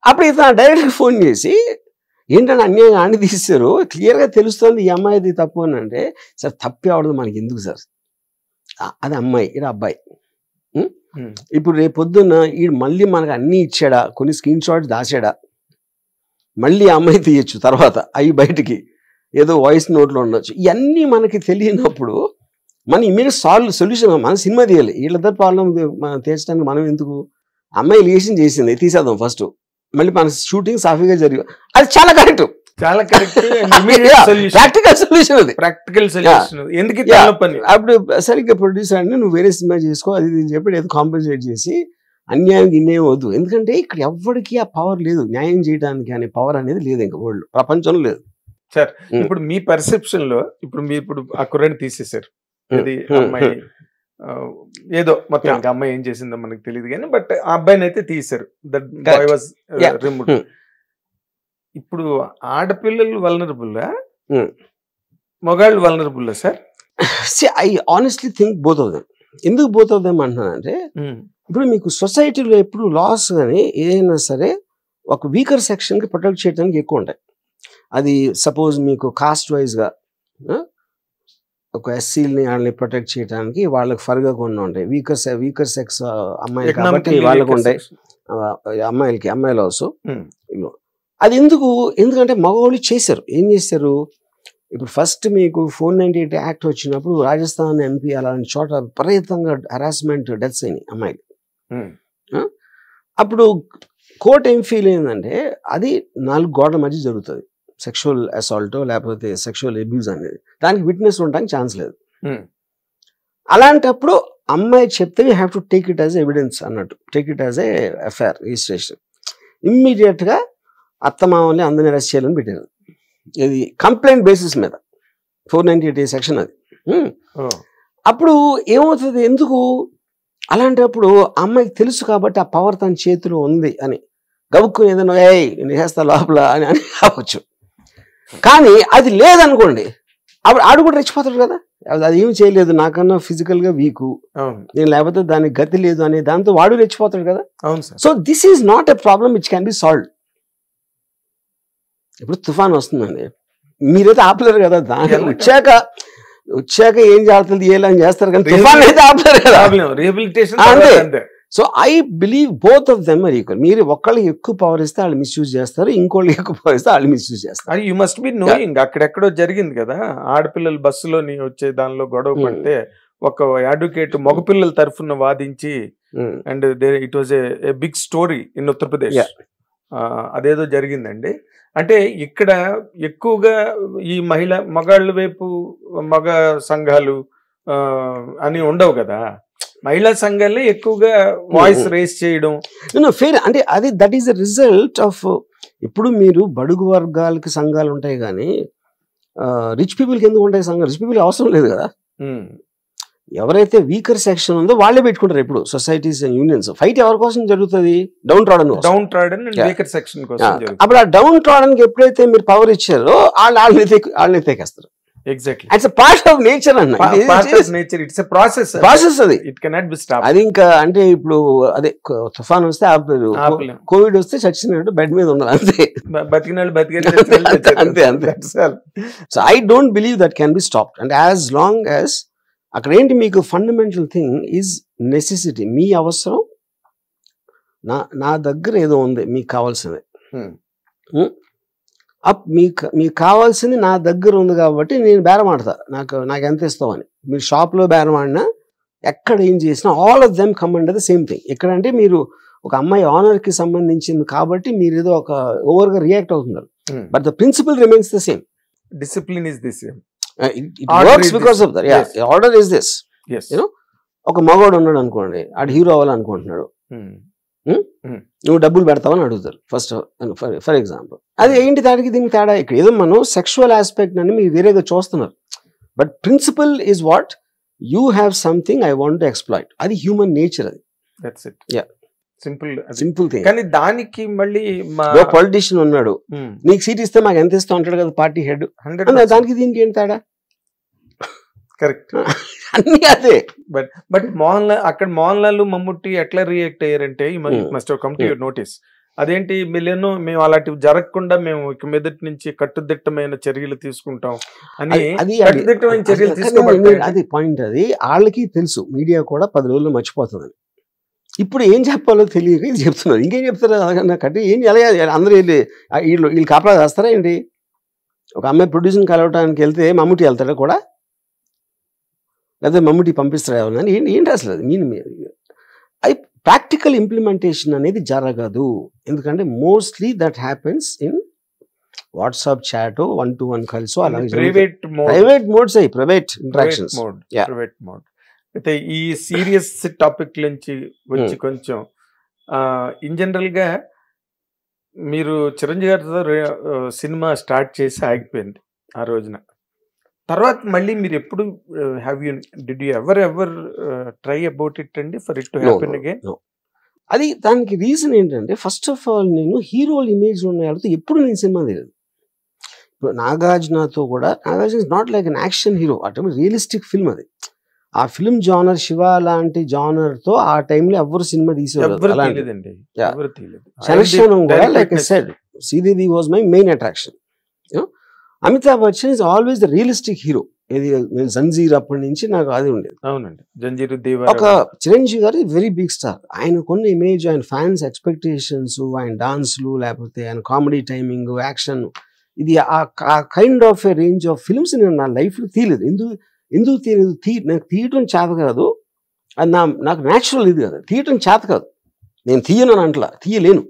అప్పుడు ఇతను డైరెక్ట్గా ఫోన్ చేసి ఏంటంటే అన్యాయంగా ఆని తీస్తారు, క్లియర్గా తెలుస్తుంది ఈ అమ్మాయిది తప్పు అని అంటే, సార్ తప్పే అవడదు మనకి ఎందుకు సార్, అది అమ్మాయి ఇది అబ్బాయి. ఇప్పుడు రేపు పొద్దున్న ఈడు మళ్ళీ మనకు అన్నీ ఇచ్చాడా, కొన్ని స్క్రీన్ షాట్స్ దాచాడా, మళ్ళీ అమ్మాయి తీయచ్చు తర్వాత అవి బయటికి ఏదో వాయిస్ నోట్లో ఉండొచ్చు. ఇవన్నీ మనకి తెలియనప్పుడు మన ఇమీడియట్ సొల్యూషన్ మన సినిమా తీయాలి. వీళ్ళిద్దరు ప్రాబ్లం తీర్చడానికి మనం ఎందుకు, అమ్మాయి రిలేషన్ చేసింది తీసేద్దాం ఫస్ట్, మళ్ళీ మన షూటింగ్ సాఫీగా జరిగి, అది చాలా కరెక్ట్, చాలా కరెక్ట్. ప్రాక్టికల్ సొల్యూషన్ అది, ప్రాక్టికల్ సొల్యూషన్. ఎందుకు అప్పుడు సరిగ్గా ప్రొడ్యూసర్ అంటే నువ్వు వేరే సినిమా చేసుకో అది ఇది చెప్పి ఏదో కాంపెన్సేట్ చేసి అన్యాయం ఇన్యాయం వద్దు. ఎందుకంటే ఇక్కడ ఎవ్వడికి ఆ పవర్ లేదు, న్యాయం చేయడానికి అనే పవర్ అనేది లేదు ఇంకా వరల్డ్ ప్రపంచంలో లేదు. సార్ ఇప్పుడు మీ పర్సెప్షన్ లో ఇప్పుడు ఆ కుర్రాన్ని తీసేశారు, ఇది అమ్మాయి ఏదో మొత్తం అమ్మాయి ఏం చేసిందో మనకు తెలియదు కానీ, బట్ ఆ అబ్బాయిని అయితే తీశారు, దట్ బాయ్ వాజ్ రిమూవ్డ్. ఇప్పుడు ఆడపిల్లలు వల్నరబుల్, మగాళ్ళు vulnerable sir? I honestly think both of them. ఎందుకు బోత్ ఆఫ్ దెమ్ అంటున్నానంటే, ఇప్పుడు మీకు సొసైటీలో ఎప్పుడు లాస్ కానీ ఏదైనా సరే ఒక వీకర్ సెక్షన్కి ప్రొటెక్ట్ చేయడానికి ఎక్కువ ఉంటాయి. అది సపోజ్ మీకు కాస్ట్ వైజ్గా ఒక ఎస్సీలని వాళ్ళని ప్రొటెక్ట్ చేయడానికి వాళ్ళకి ఫర్గా కొన్ని ఉంటాయి, వీకర్ సెక్స్ అమ్మాయిలు కాబట్టి వాళ్ళకు ఉంటాయి, అమ్మాయిలు ఆల్సో. అది ఎందుకంటే మగవాళ్ళు చేశారు, ఏం చేశారు, ఇప్పుడు ఫస్ట్ మీకు 498 యాక్ట్ వచ్చినప్పుడు రాజస్థాన్ ఎంపీ అలాంటి చోట విపరీతంగా హరాస్మెంట్ డెత్స్ అయినాయి అమ్మాయిలు. అప్పుడు కోర్ట్ ఏం ఫీల్ అయిందంటే అది 4 గోడల మధ్య జరుగుతుంది, సెక్షువల్ అసాల్ట్ లేకపోతే సెక్షువల్ అబ్యూజ్ అనేది, దానికి విట్నెస్ ఉండడానికి ఛాన్స్ లేదు. అలాంటప్పుడు అమ్మాయి చెప్తే you have to take it as evidence అన్నట్టు, take it as a FIR registration. ఇమ్మీడియట్గా అత్తమామల్ని అందరినీ అరెస్ట్ చేయాలని పెట్టారు. ఇది కంప్లైంట్ బేసిస్ మీద 498 సెక్షన్ అది. అప్పుడు ఏమవుతుంది, ఎందుకు అలాంటప్పుడు అమ్మాయికి తెలుసు కాబట్టి ఆ పవర్ తన చేతిలో ఉంది అని గబుక్కు ఏదైనా నేను చేస్తా లోపల అని అని కావచ్చు. కానీ అది లేదనుకోండి, అప్పుడు ఆడు కూడా రెచ్చిపోతాడు కదా, అది ఏమి చేయలేదు నాకన్నా ఫిజికల్గా వీకు, నేను లేకపోతే దానికి గతి లేదు అనే దాంతో వాడు రెచ్చిపోతాడు కదా. So this is not a problem which can be solved. ఇప్పుడు తుఫాన్ వస్తుందండి, మీరైతే ఆపలేరు కదా, దాని వచ్చాక ఏం జాగ్రత్తలు తీయాలని చేస్తారు కానీ తుఫాన్ అయితే ఆపలేరు కదా. So I believe both of them are equal. మీరు ఒకళ్ళకి ఎక్కువ పవర్ ఇస్తే వాళ్ళు మిస్యూజ్ చేస్తారు, ఇంకోళ్ళకి ఎక్కువ పవర్ ఇస్తే వాళ్ళు మిస్యూజ్ చేస్తారు. You must be knowing. అక్కడెక్కడో జరిగింది కదా, ఆడపిల్లలు బస్సులోని వచ్చే దానిలో గొడవ పడితే ఒక అడ్వకేట్ మగపిల్లల తరఫున వాదించి, and it was a big story in Uttar Pradesh. అదేదో జరిగిందండి. అంటే ఇక్కడ ఎక్కువగా ఈ మగాళ్ళ వైపు మగ సంఘాలు అని ఉండవు కదా, మహిళా సంఘాలే ఎక్కువగా వాయిస్ రేస్ చేయడం ఫెయిర్. అంటే అది that is the result of, ఇప్పుడు మీరు బడుగు వర్గాలకి సంఘాలు ఉంటాయి కానీ రిచ్ పీపుల్కి ఎందుకు ఉంటాయి సంఘాలు? రిచ్ పీపుల్ అవసరం లేదు కదా. ఎవరైతే వీకర్ సెక్షన్ ఉందో వాళ్ళే పెట్టుకుంటారు. ఇప్పుడు సొసైటీస్ అండ్ యూనియన్స్ ఫైట్ ఎవరి కోసం జరుగుతుంది? డౌన్ ట్రాడన్ వీకర్ సెక్షన్ కోసం. అప్పుడు ఆ డౌన్ ట్రాడన్ కి ఎప్పుడైతే మీరు పవర్ ఇచ్చారో వాళ్ళని ఎత్తేస్తారు. Exactly, it's a part of nature అన్న, ఇట్స్ ఎ ప్రాసెస్. అది ఇట్ కెనాట్ బి స్టాప్డ్. అది ఇంకా అంటే ఇప్పుడు అదే తుఫాన్ వస్తే ఆపలేదు, కోవిడ్ వస్తే చచ్చినట్టు బెడ్ మీద ఉండాలి అంతే, బతికినాళ్ళు అంతే అంతే. So I don't believe that can be stopped. And as long as అక్కడ ఏంటి, మీకు ఫండమెంటల్ థింగ్ ఈజ్ నెసెసిటీ. మీ అవసరం నా దగ్గర ఏదో ఉంది మీకు కావాల్సింది, మీకు కావాల్సింది నా దగ్గర ఉంది కాబట్టి నేను బేరం ఆడతా, నాకు ఎంత ఇస్తావని. మీరు షాప్లో బేరం ఆడినా ఎక్కడ ఏం చేసినా all of them come under the same thing. ఎక్కడంటే మీరు ఒక అమ్మాయి ఆనర్కి సంబంధించింది కాబట్టి మీరు ఏదో ఒక ఓవర్గా రియాక్ట్ అవుతున్నారు, but the principle remains the same. Discipline is the same. It works because of that. Yeah, the order is this. Yes. You know, ఒక మగవాడు ఉన్నాడు అనుకోండి, ఆడు హీరో అవ్వాలనుకుంటున్నాడు, నువ్వు డబ్బులు పెడతావని అడుగుతారు ఫస్ట్, ఫర్ ఎగ్జాంపుల్. అది ఏంటి దానికి దీనికి తేడా? ఇక్కడ ఏదో మనం సెక్షువల్ ఆస్పెక్ట్ అని మీరు వేరేగా చూస్తున్నారు, but principle is what you have something I want to exploit. అది హ్యూమన్ నేచర్. అది that's it. Yeah, simple thing. కానీ దానికి మళ్ళీ పొలిటీషియన్ ఉన్నాడు, నీకు సీట్ ఇస్తే మాకు ఎంత ఇస్తావు అంటాడు కదా పార్టీ హెడ్, దానికి దీనికి ఏంటి తేడా? కరెక్ట్, అన్ని అదే. బట్ అక్కడ మోహన్ లాల్ మమ్ముట్టి ఎట్లా రియాక్ట్ అయ్యారంటే, must come to your notice, అదేంటి మేము అలాంటివి జరగకుండా మేము ఇక మీదటి నుంచి కట్టుదిట్టమైన చర్యలు తీసుకుంటాం అని. కట్టుదిట్టమైన చర్యలు తీసుకోవాలి. అది పాయింట్. అది వాళ్ళకి తెలుసు, మీడియా కూడా 10 రోజుల్లో మర్చిపోతుందని. ఇప్పుడు ఏం చెప్పాలో తెలియక ఇది చెప్తున్నారు. ఇంకేం చెప్తారు అలాగన్నా కట్టి ఏం ఎలా అందరూ వీళ్ళు కాపలా చేస్తారా ఏంటి? ఒక అమ్మాయి ప్రొడ్యూసింగ్ కలవటానికి వెళ్తే మమ్ముట్టి వెళ్తాడా కూడా, లేకపోతే మమ్ముట్టి పంపిస్తారా ఎవరన్నా? ఏంటి అసలు అది అది ప్రాక్టికల్ ఇంప్లిమెంటేషన్ అనేది జరగదు. ఎందుకంటే mostly that happens in WhatsApp chat 1-to-1 కలిసి అలాగే ప్రైవేట్ మోడ్స్ అయ్యి ప్రైవేట్ ఇంటరాక్షన్స్. అయితే ఈ సీరియస్ టాపిక్ నుంచి వచ్చి కొంచెం ఇన్ జనరల్ గా మీరు చిరంజీవి గారితో సినిమా స్టార్ట్ చేసి ఆగిపోయింది ఆ రోజున. తర్వాత మళ్ళీ మీరు ఎప్పుడు did you ever try about it అండి for it to happen again? అది దానికి రీజన్ ఏంటంటే, ఫస్ట్ ఆఫ్ ఆల్ నేను హీరోల ఇమేజ్ ఉన్న వాళ్ళతో ఎప్పుడు నేను సినిమా తీయలేదు. ఇప్పుడు నాగార్జునతో కూడా, Nagarjuna is not like an action hero, అటు రియలిస్టిక్ ఫిల్మ్. అది ఆ ఫిల్మ్ జానర్, శివ లాంటి జానర్ తో ఆ టైంలో ఎవరు సినిమా తీసేవారు. Like I said, Sridevi was my main attraction. Amitabh Bachchan is always the realistic hero. ఇది జంజీర్ అప్పటి నుంచి నాకు అది ఉండేది. అవునండి, జంజీర్. ఒక చిరంజీవి గారు వెరీ బిగ్ స్టార్, ఆయన కొన్ని ఇమేజ్, ఆయన ఫ్యాన్స్ ఎక్స్పెక్టేషన్స్, ఆయన డాన్స్లు, లేకపోతే ఆయన కామెడీ టైమింగ్, యాక్షన్, ఇది ఆ kind of a range of films నేను నా లైఫ్లో తీయలేదు. ఎందుకు తీయలేదు? నాకు తీయటం చేత కాదు, అది నాకు న్యాచురల్ ఇది కదా, తీయటం చేత కాదు. నేను తీయను అని అంటలా, తీయలేను.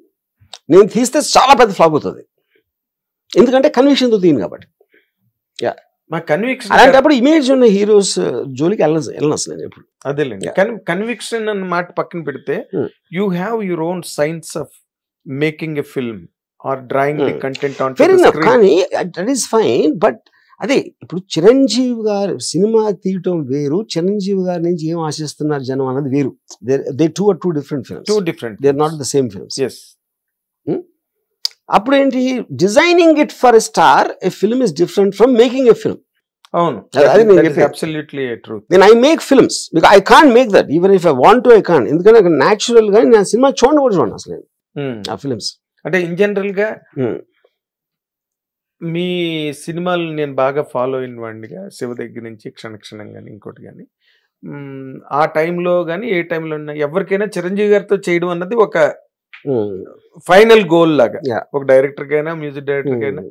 నేను తీస్తే చాలా పెద్ద ఫ్లాప్ అవుతుంది, ఎందుకంటే కన్విక్షన్తో తీయను కాబట్టి. మా కన్విక్షన్ అలాంటప్పుడు ఇమేజ్ ఉన్న హీరోస్ జోలికి వెళ్ళను అసలు నేను ఎప్పుడు. అదేలేండి. కన్విక్షన్ అన్న మాట పక్కన పెడితే you have your own science of making a film or drawing the content on to the screen. కానీ దట్ ఈస్ ఫైన్, బట్ అదే ఇప్పుడు చిరంజీవి గారు సినిమా తీయటం వేరు, చిరంజీవి గారి నుంచి ఏం ఆశిస్తున్నారు జనం అన్నది వేరు. They two different films. They are not the same films. yes. అప్పుడు ఏంటి, designing it for a star, a film is different from making a film. అవును, అబ్సల్యూట్లీ ట్రూ. నేను I make films because I can't make that, even if I want to I can't. ఎందుకంటే natural గా నేను cinema చూడండి అసలు ఆ films. అంటే in general గా మీ సినిమాలు నేను బాగా ఫాలో అయిన వాడినిగా, శివ దగ్గర నుంచి క్షణక్షణం కానీ ఇంకోటి కానీ, ఆ టైంలో కానీ ఏ టైంలో ఉన్నా ఎవరికైనా చిరంజీవి గారితో చేయడం అన్నది ఒక ఫైనల్ గోల్ లాగా, ఒక డైరెక్టర్ కైనా, మ్యూజిక్ డైరెక్టర్ కైనా,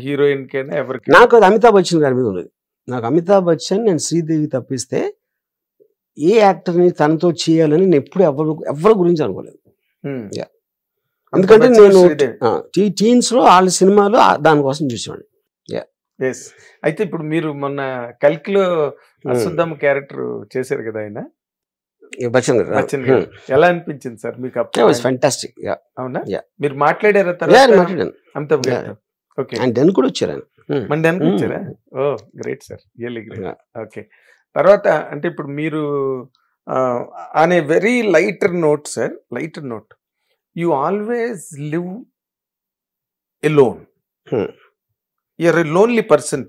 హీరోయిన్ కైనా, ఎవరికి. నాకు అది అమితాబ్ బచ్చన్ గారి మీద ఉన్నది. నాకు అమితాబ్ బచ్చన్, నేను శ్రీదేవి తప్పిస్తే ఏ యాక్టర్ని తనతో చేయాలని నేను ఎప్పుడు ఎవరి గురించి అనుకోలేదు. ఎందుకంటే నేను టీన్స్ లో వాళ్ళ సినిమాలు దానికోసం చూసేవాడిని. అయితే ఇప్పుడు మీరు మొన్న కల్కిలో అశ్వత్థామ క్యారెక్టర్ చేశారు కదా ఆయన, బచ్చన్ గారు. ఎలా అనిపించింది సార్ మీకు? ఫ్యాంటాస్టిక్. అవునా, మీరు మాట్లాడారా తర్వాత అమితాబ్ గారు? ఓకే, అండ్ దెన్ కూడా వచ్చారు ఆయన. మన దానికి వచ్చారా? Oh great sir, really great. Okay, తర్వాత అంటే ఇప్పుడు మీరు on a very lighter note sir, lighter note, you always live alone. You're a lonely person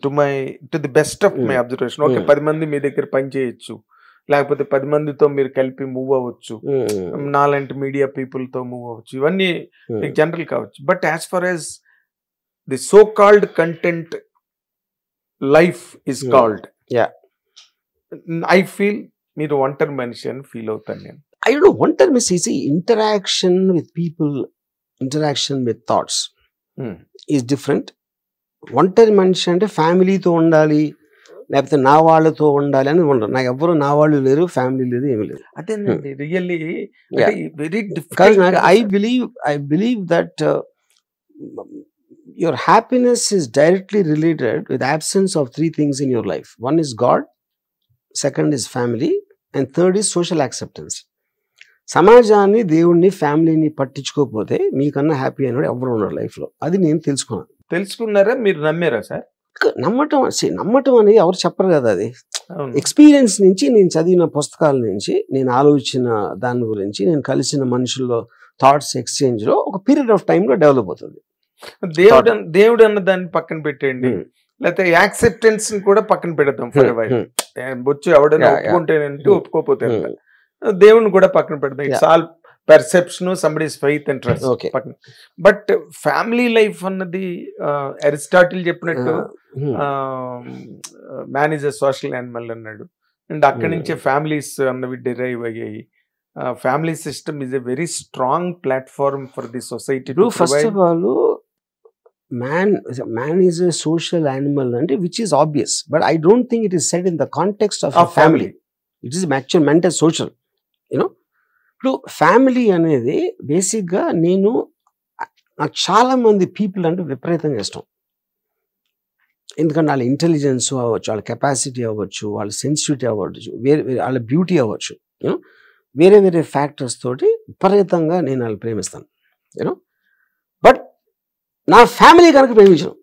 to the best of my observation. Okay, 10 మంది మీ దగ్గర పని చేయొచ్చు, లేకపోతే 10 మందితో మీరు కలిపి మూవ్ అవ్వచ్చు, నాలాంటి మీడియా పీపుల్ తో మూవ్ అవ్వచ్చు, ఇవన్నీ మీకు జనరల్ కావచ్చు. But as far as the so called content life is called, I feel మీరు ఒంటరి మనిషి అని ఫీల్ అవుతాను నేను. I don't know, ఒంటరి miss is interaction with people, interaction with thoughts is different. ఒంటరి మనిషి అంటే ఫ్యామిలీతో ఉండాలి, లేకపోతే నా వాళ్ళతో ఉండాలి అని ఉండదు. నాకు ఎవరు నా వాళ్ళు లేరు, ఫ్యామిలీ లేదు, ఏమీ లేదు. అదేనండి really very different. I believe that your happiness is directly related with absence of 3 things in your life. One is God, second is family, and third is social acceptance. సమాజాన్ని, దేవుణ్ణి, ఫ్యామిలీని పట్టించుకోకపోతే మీకన్నా హ్యాపీ అయినాడు ఎవరు ఉన్నారు లైఫ్లో. అది నేను తెలుసుకున్నారా, మీరు నమ్మారా సార్? నమ్మటం అనేది ఎవరు చెప్పరు కదా, అది ఎక్స్పీరియన్స్ నుంచి, నేను చదివిన పుస్తకాల నుంచి, నేను ఆలోచించిన దాని గురించి, నేను కలిసిన మనుషుల్లో థాట్స్ ఎక్స్చేంజ్ లో ఒక పీరియడ్ ఆఫ్ టైంలో డెవలప్ అవుతుంది. దేవుడు అన్న దాన్ని పక్కన పెట్టండి, లేకపోతే యాక్సెప్టెన్స్ కూడా పక్కన పెడతాం. బొచ్చు ఎవడైనా ఒప్పుకుంటేనంటే ఒప్పుకోపోతే దేవుని కూడా పక్కన పెడతాం. It's all perception, somebody's faith and trust పక్కన. బట్ ఫ్యామిలీ లైఫ్ అన్నది అరిస్టాటిల్ చెప్పినట్టు man is a social animal అన్నాడు. అండ్ అక్కడి నుంచే ఫ్యామిలీస్ అన్నవి డిరైవ్ అయ్యాయి. Family system is a very strong platform for the society. First of all man is a social animal అంటే which is obvious, but I don't think it is said in the context of a family. It is actually meant as social, you know. ఇప్పుడు family అనేది బేసిక్గా నాకు చాలా మంది people అంటే విపరీతంగా ఇష్టం. ఎందుకంటే వాళ్ళ ఇంటెలిజెన్స్ అవ్వచ్చు, వాళ్ళ కెపాసిటీ అవ్వచ్చు, వాళ్ళ సెన్సిటివిటీ అవ్వచ్చు, వాళ్ళ బ్యూటీ అవ్వచ్చు, యూనో, వేరే వేరే ఫ్యాక్టర్స్ తోటి విపరీతంగా నేను వాళ్ళు ప్రేమిస్తాను, యూనో. బట్ నా ఫ్యామిలీ కనుక ప్రేమించను,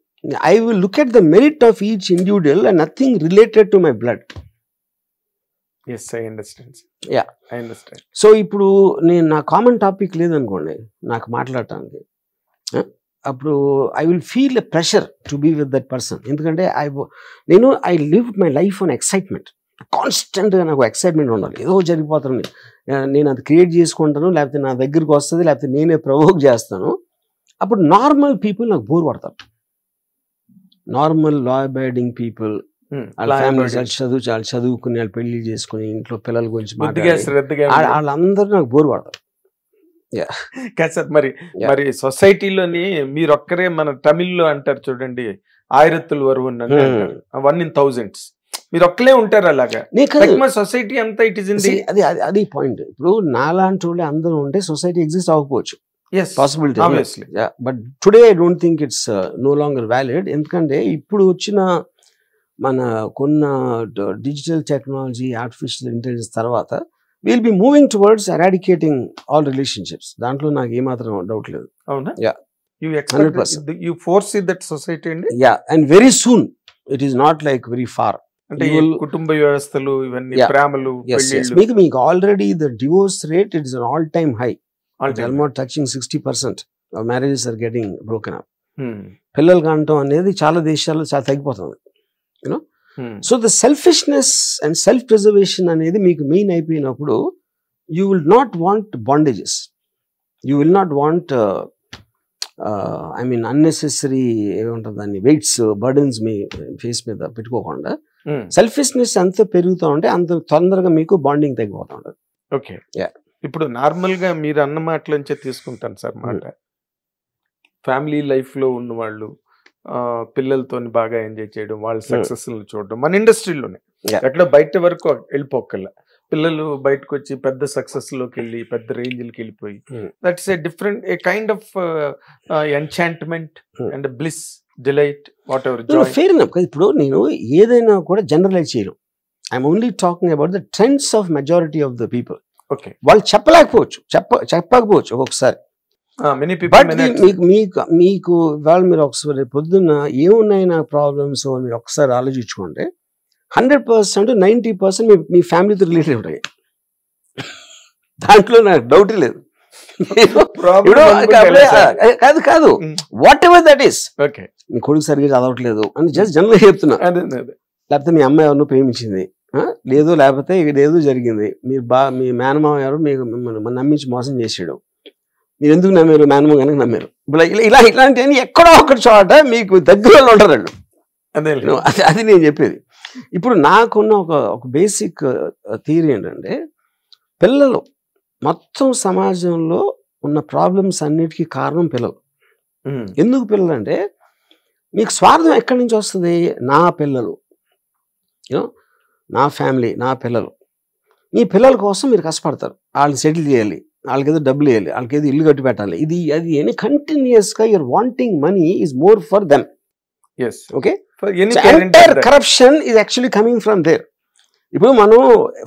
I will look at the merit of each individual and nothing related to my blood. Yes, I understand. Yeah, I understand. So ఇప్పుడు నేను నా కామన్ టాపిక్ లేదనుకోండి నాకు మాట్లాడటానికి, అప్పుడు I will feel a pressure to be with that person. ఎందుకంటే I live my life on excitement. కాన్స్టెంట్గా నాకు ఎక్సైట్మెంట్ ఉండాలి, ఏదో జరిగిపోతుంది, నేను అది క్రియేట్ చేసుకుంటాను, లేకపోతే నా దగ్గరికి వస్తుంది, లేకపోతే నేనే ప్రవోక్ చేస్తాను. అప్పుడు నార్మల్ పీపుల్ నాకు బోర్ పడతారు. నార్మల్ లా అబైడింగ్ పీపుల్, వాళ్ళ ఫ్యామిలీ చాలా చదువుకుని వాళ్ళు పెళ్లి చేసుకుని ఇంట్లో పిల్లల గురించి వాళ్ళందరూ నాకు బోర్ పడతారు. కాదు సార్, మరి సొసైటీలోని మీరు ఒక్కరే, మన తమిళ్లో అంటారు చూడండి, ఆయిరత్తులు వరువున్ అంటే 1 in thousands, మీరు ఒక్కలే ఉంటారు అలాగా. సొసైటీ అంతా ఇట్ ఇస్ ఇన్ ది, అది పాయింట్. ఇప్పుడు నాలాంటి వాళ్ళు అందరూ ఉంటే సొసైటీ ఎగ్జిస్ట్ అవ్వకపోవచ్చు, possibility, but today I don't think it's no longer valid. ఎందుకంటే ఇప్పుడు వచ్చిన మన కొన్న డిజిటల్ టెక్నాలజీ, ఆర్టిఫిషియల్ ఇంటెలిజెన్స్ తర్వాత will be moving towards eradicating all relationships. దాంట్లో నాకు ఏమాత్రం డౌట్ లేదు. అవునా? You foresee that society అండి? And very soon, it is not like very far. అంటే కుటుంబ వ్యవస్థలు ఇవన్నీ, ప్రేమలు, మీకు already the divorce rate, it is an all time high. It's almost touching 60% of marriages are getting broken up. పిల్లలు కావటం అనేది చాలా దేశాల్లో చాలా తగ్గిపోతుంది. You know, so the selfishness and self preservation అనేది మీకు మెయిన్ అయిపోయినప్పుడు you will not want bondages, you will not want I mean unnecessary ఏమంటారు దాన్ని, వెయిట్స్, బర్డన్స్ మీ ఫేస్ మీద పెట్టుకోకుండా సెల్ఫిష్నెస్ ఎంత పెరుగుతూ ఉంటే అంత తొందరగా మీకు బాండింగ్ తగ్గిపోతూ ఉంటుంది. ఓకే, ఇప్పుడు నార్మల్ గా మీరు అన్న మాటలంచే తీసుకుంటాను సార్ మాట. ఫ్యామిలీ లైఫ్ లో ఉన్న వాళ్ళు పిల్లలతో బాగా ఎంజాయ్ చేయడం, వాళ్ళ సక్సెస్ చూడడం, మన ఇండస్ట్రీలోనే ఎక్కడ బయట వరకు వెళ్ళిపోకల్లా, పిల్లలు బయటకు వచ్చి పెద్ద సక్సెస్ లోకి వెళ్ళి పెద్ద రేంజ్లకి వెళ్ళిపోయి, that's a different, A kind of enchantment and bliss, delight, what ever Joy. Fair enough. ఇప్పుడు నేను ఏదైనా కూడా జనరలైజ్ చేయను. I'm only talking about the trends of majority of the people. Okay, వాళ్ళు చెప్పలేకపోవచ్చు, చెప్పకపోవచ్చు ఒక్కొక్కసారి. బట్ మీకు ఇవాళ మీరు ఒకసారి పొద్దున్న ఏమున్నాయి నా ప్రాబ్లమ్స్ మీరు ఒకసారి ఆలోచించుకోండి, 100% 90% మీ ఫ్యామిలీతో రిలేటెడ్ ఉంటాయి. దాంట్లో నాకు డౌట్ లేదు. కాదు వాట్ ఎవర్ దట్ ఈస్. మీ కొడుకు సరిగ్గా చదవట్లేదు అని జస్ట్ జనరల్గా చెప్తున్నా. లేకపోతే మీ అమ్మాయి ఎవరినో ప్రేమించింది లేదు, లేకపోతే ఇదేదో జరిగింది, మీ మేనమామ ఎవరు మీకు మిమ్మల్ని నమ్మించి మోసం చేసాడు, మీరు ఎందుకు నమ్మారు, మేనమామ కనుక నమ్మారు. ఇలాంటివన్నీ ఎక్కడో ఒకటి చోట మీకు దగ్గరలో ఉంటారు వాళ్ళు. అది నేను చెప్పేది. ఇప్పుడు నాకున్న ఒక బేసిక్ థియరీ ఏంటంటే, పిల్లలు మొత్తం సమాజంలో ఉన్న ప్రాబ్లమ్స్ అన్నిటికీ కారణం పిల్లలు. ఎందుకు పిల్లలు అంటే, మీకు స్వార్థం ఎక్కడి నుంచి వస్తుంది? నా పిల్లలు, నా ఫ్యామిలీ, నా పిల్లలు. మీ పిల్లల కోసం మీరు కష్టపడతారు, వాళ్ళని సెటిల్ చేయాలి, వాళ్ళకి ఏదో డబ్బులు వేయాలి, వాళ్ళకి ఏదో ఇల్లు కట్టి పెట్టాలి, ఇది అది అని కంటిన్యూస్గా your wanting money is more for them. Okay, entire corruption is actually coming from there. ఇప్పుడు మనం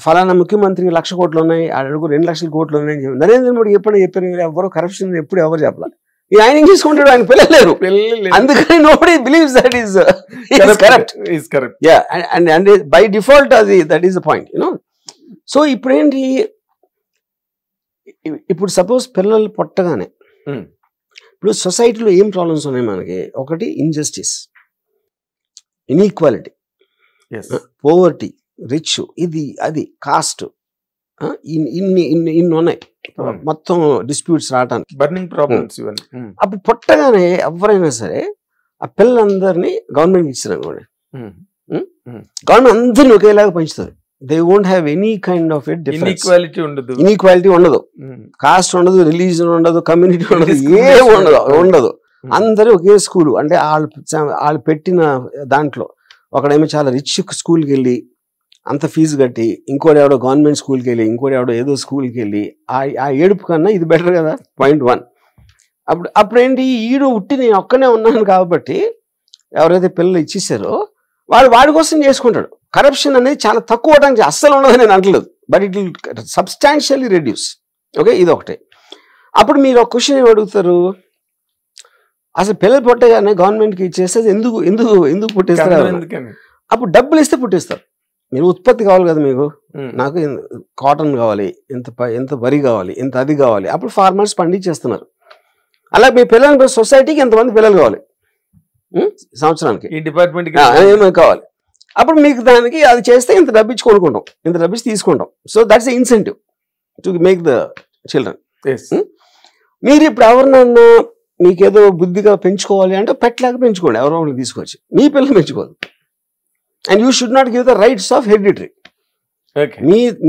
ఫలానా ముఖ్యమంత్రికి 1,00,000 కోట్లు ఉన్నాయి, అడుగు 2,00,000 కోట్లు ఉన్నాయని చెప్పి నరేంద్ర మోడీ చెప్పారు. ఎవరు కరప్షన్ ఎప్పుడు ఎవరు చెప్పాలి, ఆయన తీసుకుంటాడు, ఆయన పిల్లలు లేరు, అందుకని nobody believes that is correct. And by default that is the point, so ఇప్పుడేంటి, ఇప్పుడు సపోజ్ పిల్లలు పుట్టగానే ఇప్పుడు సొసైటీలో ఏం ప్రాబ్లమ్స్ ఉన్నాయి మనకి? ఒకటి ఇన్జస్టిస్, ఇన్ఈక్వాలిటీ, పోవర్టీ, రిచ్, ఇది అది కాస్ట్, ఇన్ని ఉన్నాయి మొత్తం డిస్ప్యూట్స్ రావడానికి, బర్నింగ్ ప్రాబ్లమ్స్ ఇవన్నీ. అప్పుడు పుట్టగానే ఎవరైనా సరే ఆ పిల్లలందరినీ గవర్నమెంట్ ఇచ్చారు అనుకోండి, గవర్నమెంట్ అందరినీ ఒకేలాగా పెంచుతుంది. They won't have any kind of inequality ఉండదు, కాస్ట్ ఉండదు, రిలీజన్ ఉండదు, కమ్యూనిటీ ఉండదు, ఏ ఉండదు. అందరూ ఒకే స్కూల్. అంటే వాళ్ళు పెట్టిన దాంట్లో ఒకడేమో చాలా రిచ్ స్కూల్కి వెళ్ళి అంత ఫీజు కట్టి, ఇంకోటి ఎవడో గవర్నమెంట్ స్కూల్కి వెళ్ళి, ఇంకోటి ఎవడో ఏదో స్కూల్కి వెళ్ళి, ఆ ఏడుపు కన్నా ఇది బెటర్ కదా. పాయింట్ 1. అప్పుడేంటి, ఈడు ఉట్టి నేను ఒక్కనే ఉన్నాను కాబట్టి ఎవరైతే పిల్లలు ఇచ్చేసారో వాడి కోసం చేసుకుంటాడు. కరప్షన్ అనేది చాలా తక్కువ అవడానికి అస్సలు ఉండదు నేను అంటలేదు, but it will substantially reduce. Okay, ఇది ఒకటే. అప్పుడు మీరు ఒక క్వశ్చన్ ఏమి అడుగుతారు, అసలు పిల్లలు పుట్టగానే గవర్నమెంట్కి ఇచ్చేస్తే ఎందుకు పుట్టిస్తారు? అప్పుడు డబ్బులు ఇస్తే పుట్టిస్తారు. మీరు ఉత్పత్తి కావాలి కదా, మీకు నాకు కాటన్ కావాలి, ఎంత వరి కావాలి, ఎంత అది కావాలి, అప్పుడు ఫార్మర్స్ పండించేస్తున్నారు. అలా మీ పిల్లలు సొసైటీకి ఎంతమంది పిల్లలు కావాలి సంవత్సరానికి, ఈ డిపార్ట్మెంట్ ఏమేమి కావాలి, అప్పుడు మీకు దానికి అది చేస్తే ఇంత డబ్బిచ్చి కొనుక్కుంటాం, ఇంత డబ్బిచ్చి తీసుకుంటాం. So that's the incentive to make the children. మీరు ఇప్పుడు ఎవరినన్నా మీకేదో బుద్ధిగా పెంచుకోవాలి అంటే పెట్టలాగా పెంచుకోండి, ఎవరో ఒకరిని తీసుకొచ్చి. మీ పిల్లలు పెంచుకోదు. And you should not give the rights of heredity.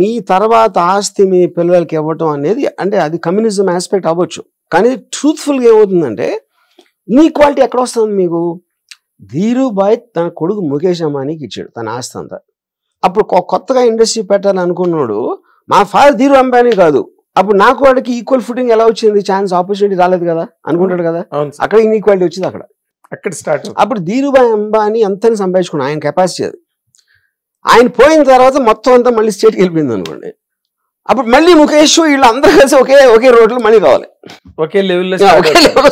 మీ తర్వాత ఆస్తి మీ పిల్లలకి ఇవ్వటం అనేది అంటే అది కమ్యూనిజం ఆస్పెక్ట్ అవ్వచ్చు. కానీ ట్రూత్ఫుల్గా ఏమవుతుందంటే ఇన్ఈక్వాలిటీ ఎక్కడ వస్తుంది మీకు? ధీరుభాయ్ తన కొడుకు ముఖేష్ అంబానీకి ఇచ్చాడు తన ఆస్తి అంతా. అప్పుడు కొత్తగా ఇండస్ట్రీ పెట్టాలనుకున్నాడు మా ఫాదర్ ధీరు అంబానీ కాదు, అప్పుడు నాకు వాడికి ఈక్వల్ ఫుటింగ్ ఎలా వచ్చింది, ఛాన్స్ ఆపర్చునిటీ రాలేదు కదా అనుకుంటాడు కదా. అక్కడ ఇన్ఈక్వాలిటీ వచ్చింది అక్కడ స్టార్ట్. అప్పుడు ధీరుభాయ్ అంబానీ ఎంతని సంపాదించుకున్నాడు, ఆయన కెపాసిటీ అది. ఆయన పోయిన తర్వాత మొత్తం అంతా మళ్ళీ స్టేట్కి వెళ్ళిపోయింది అనుకోండి. అప్పుడు మళ్ళీ ముఖేష్ వీళ్ళందరూ కలిసి ఒకే రోడ్లో మళ్ళీ కావాలి, ఒకే లెవెల్లో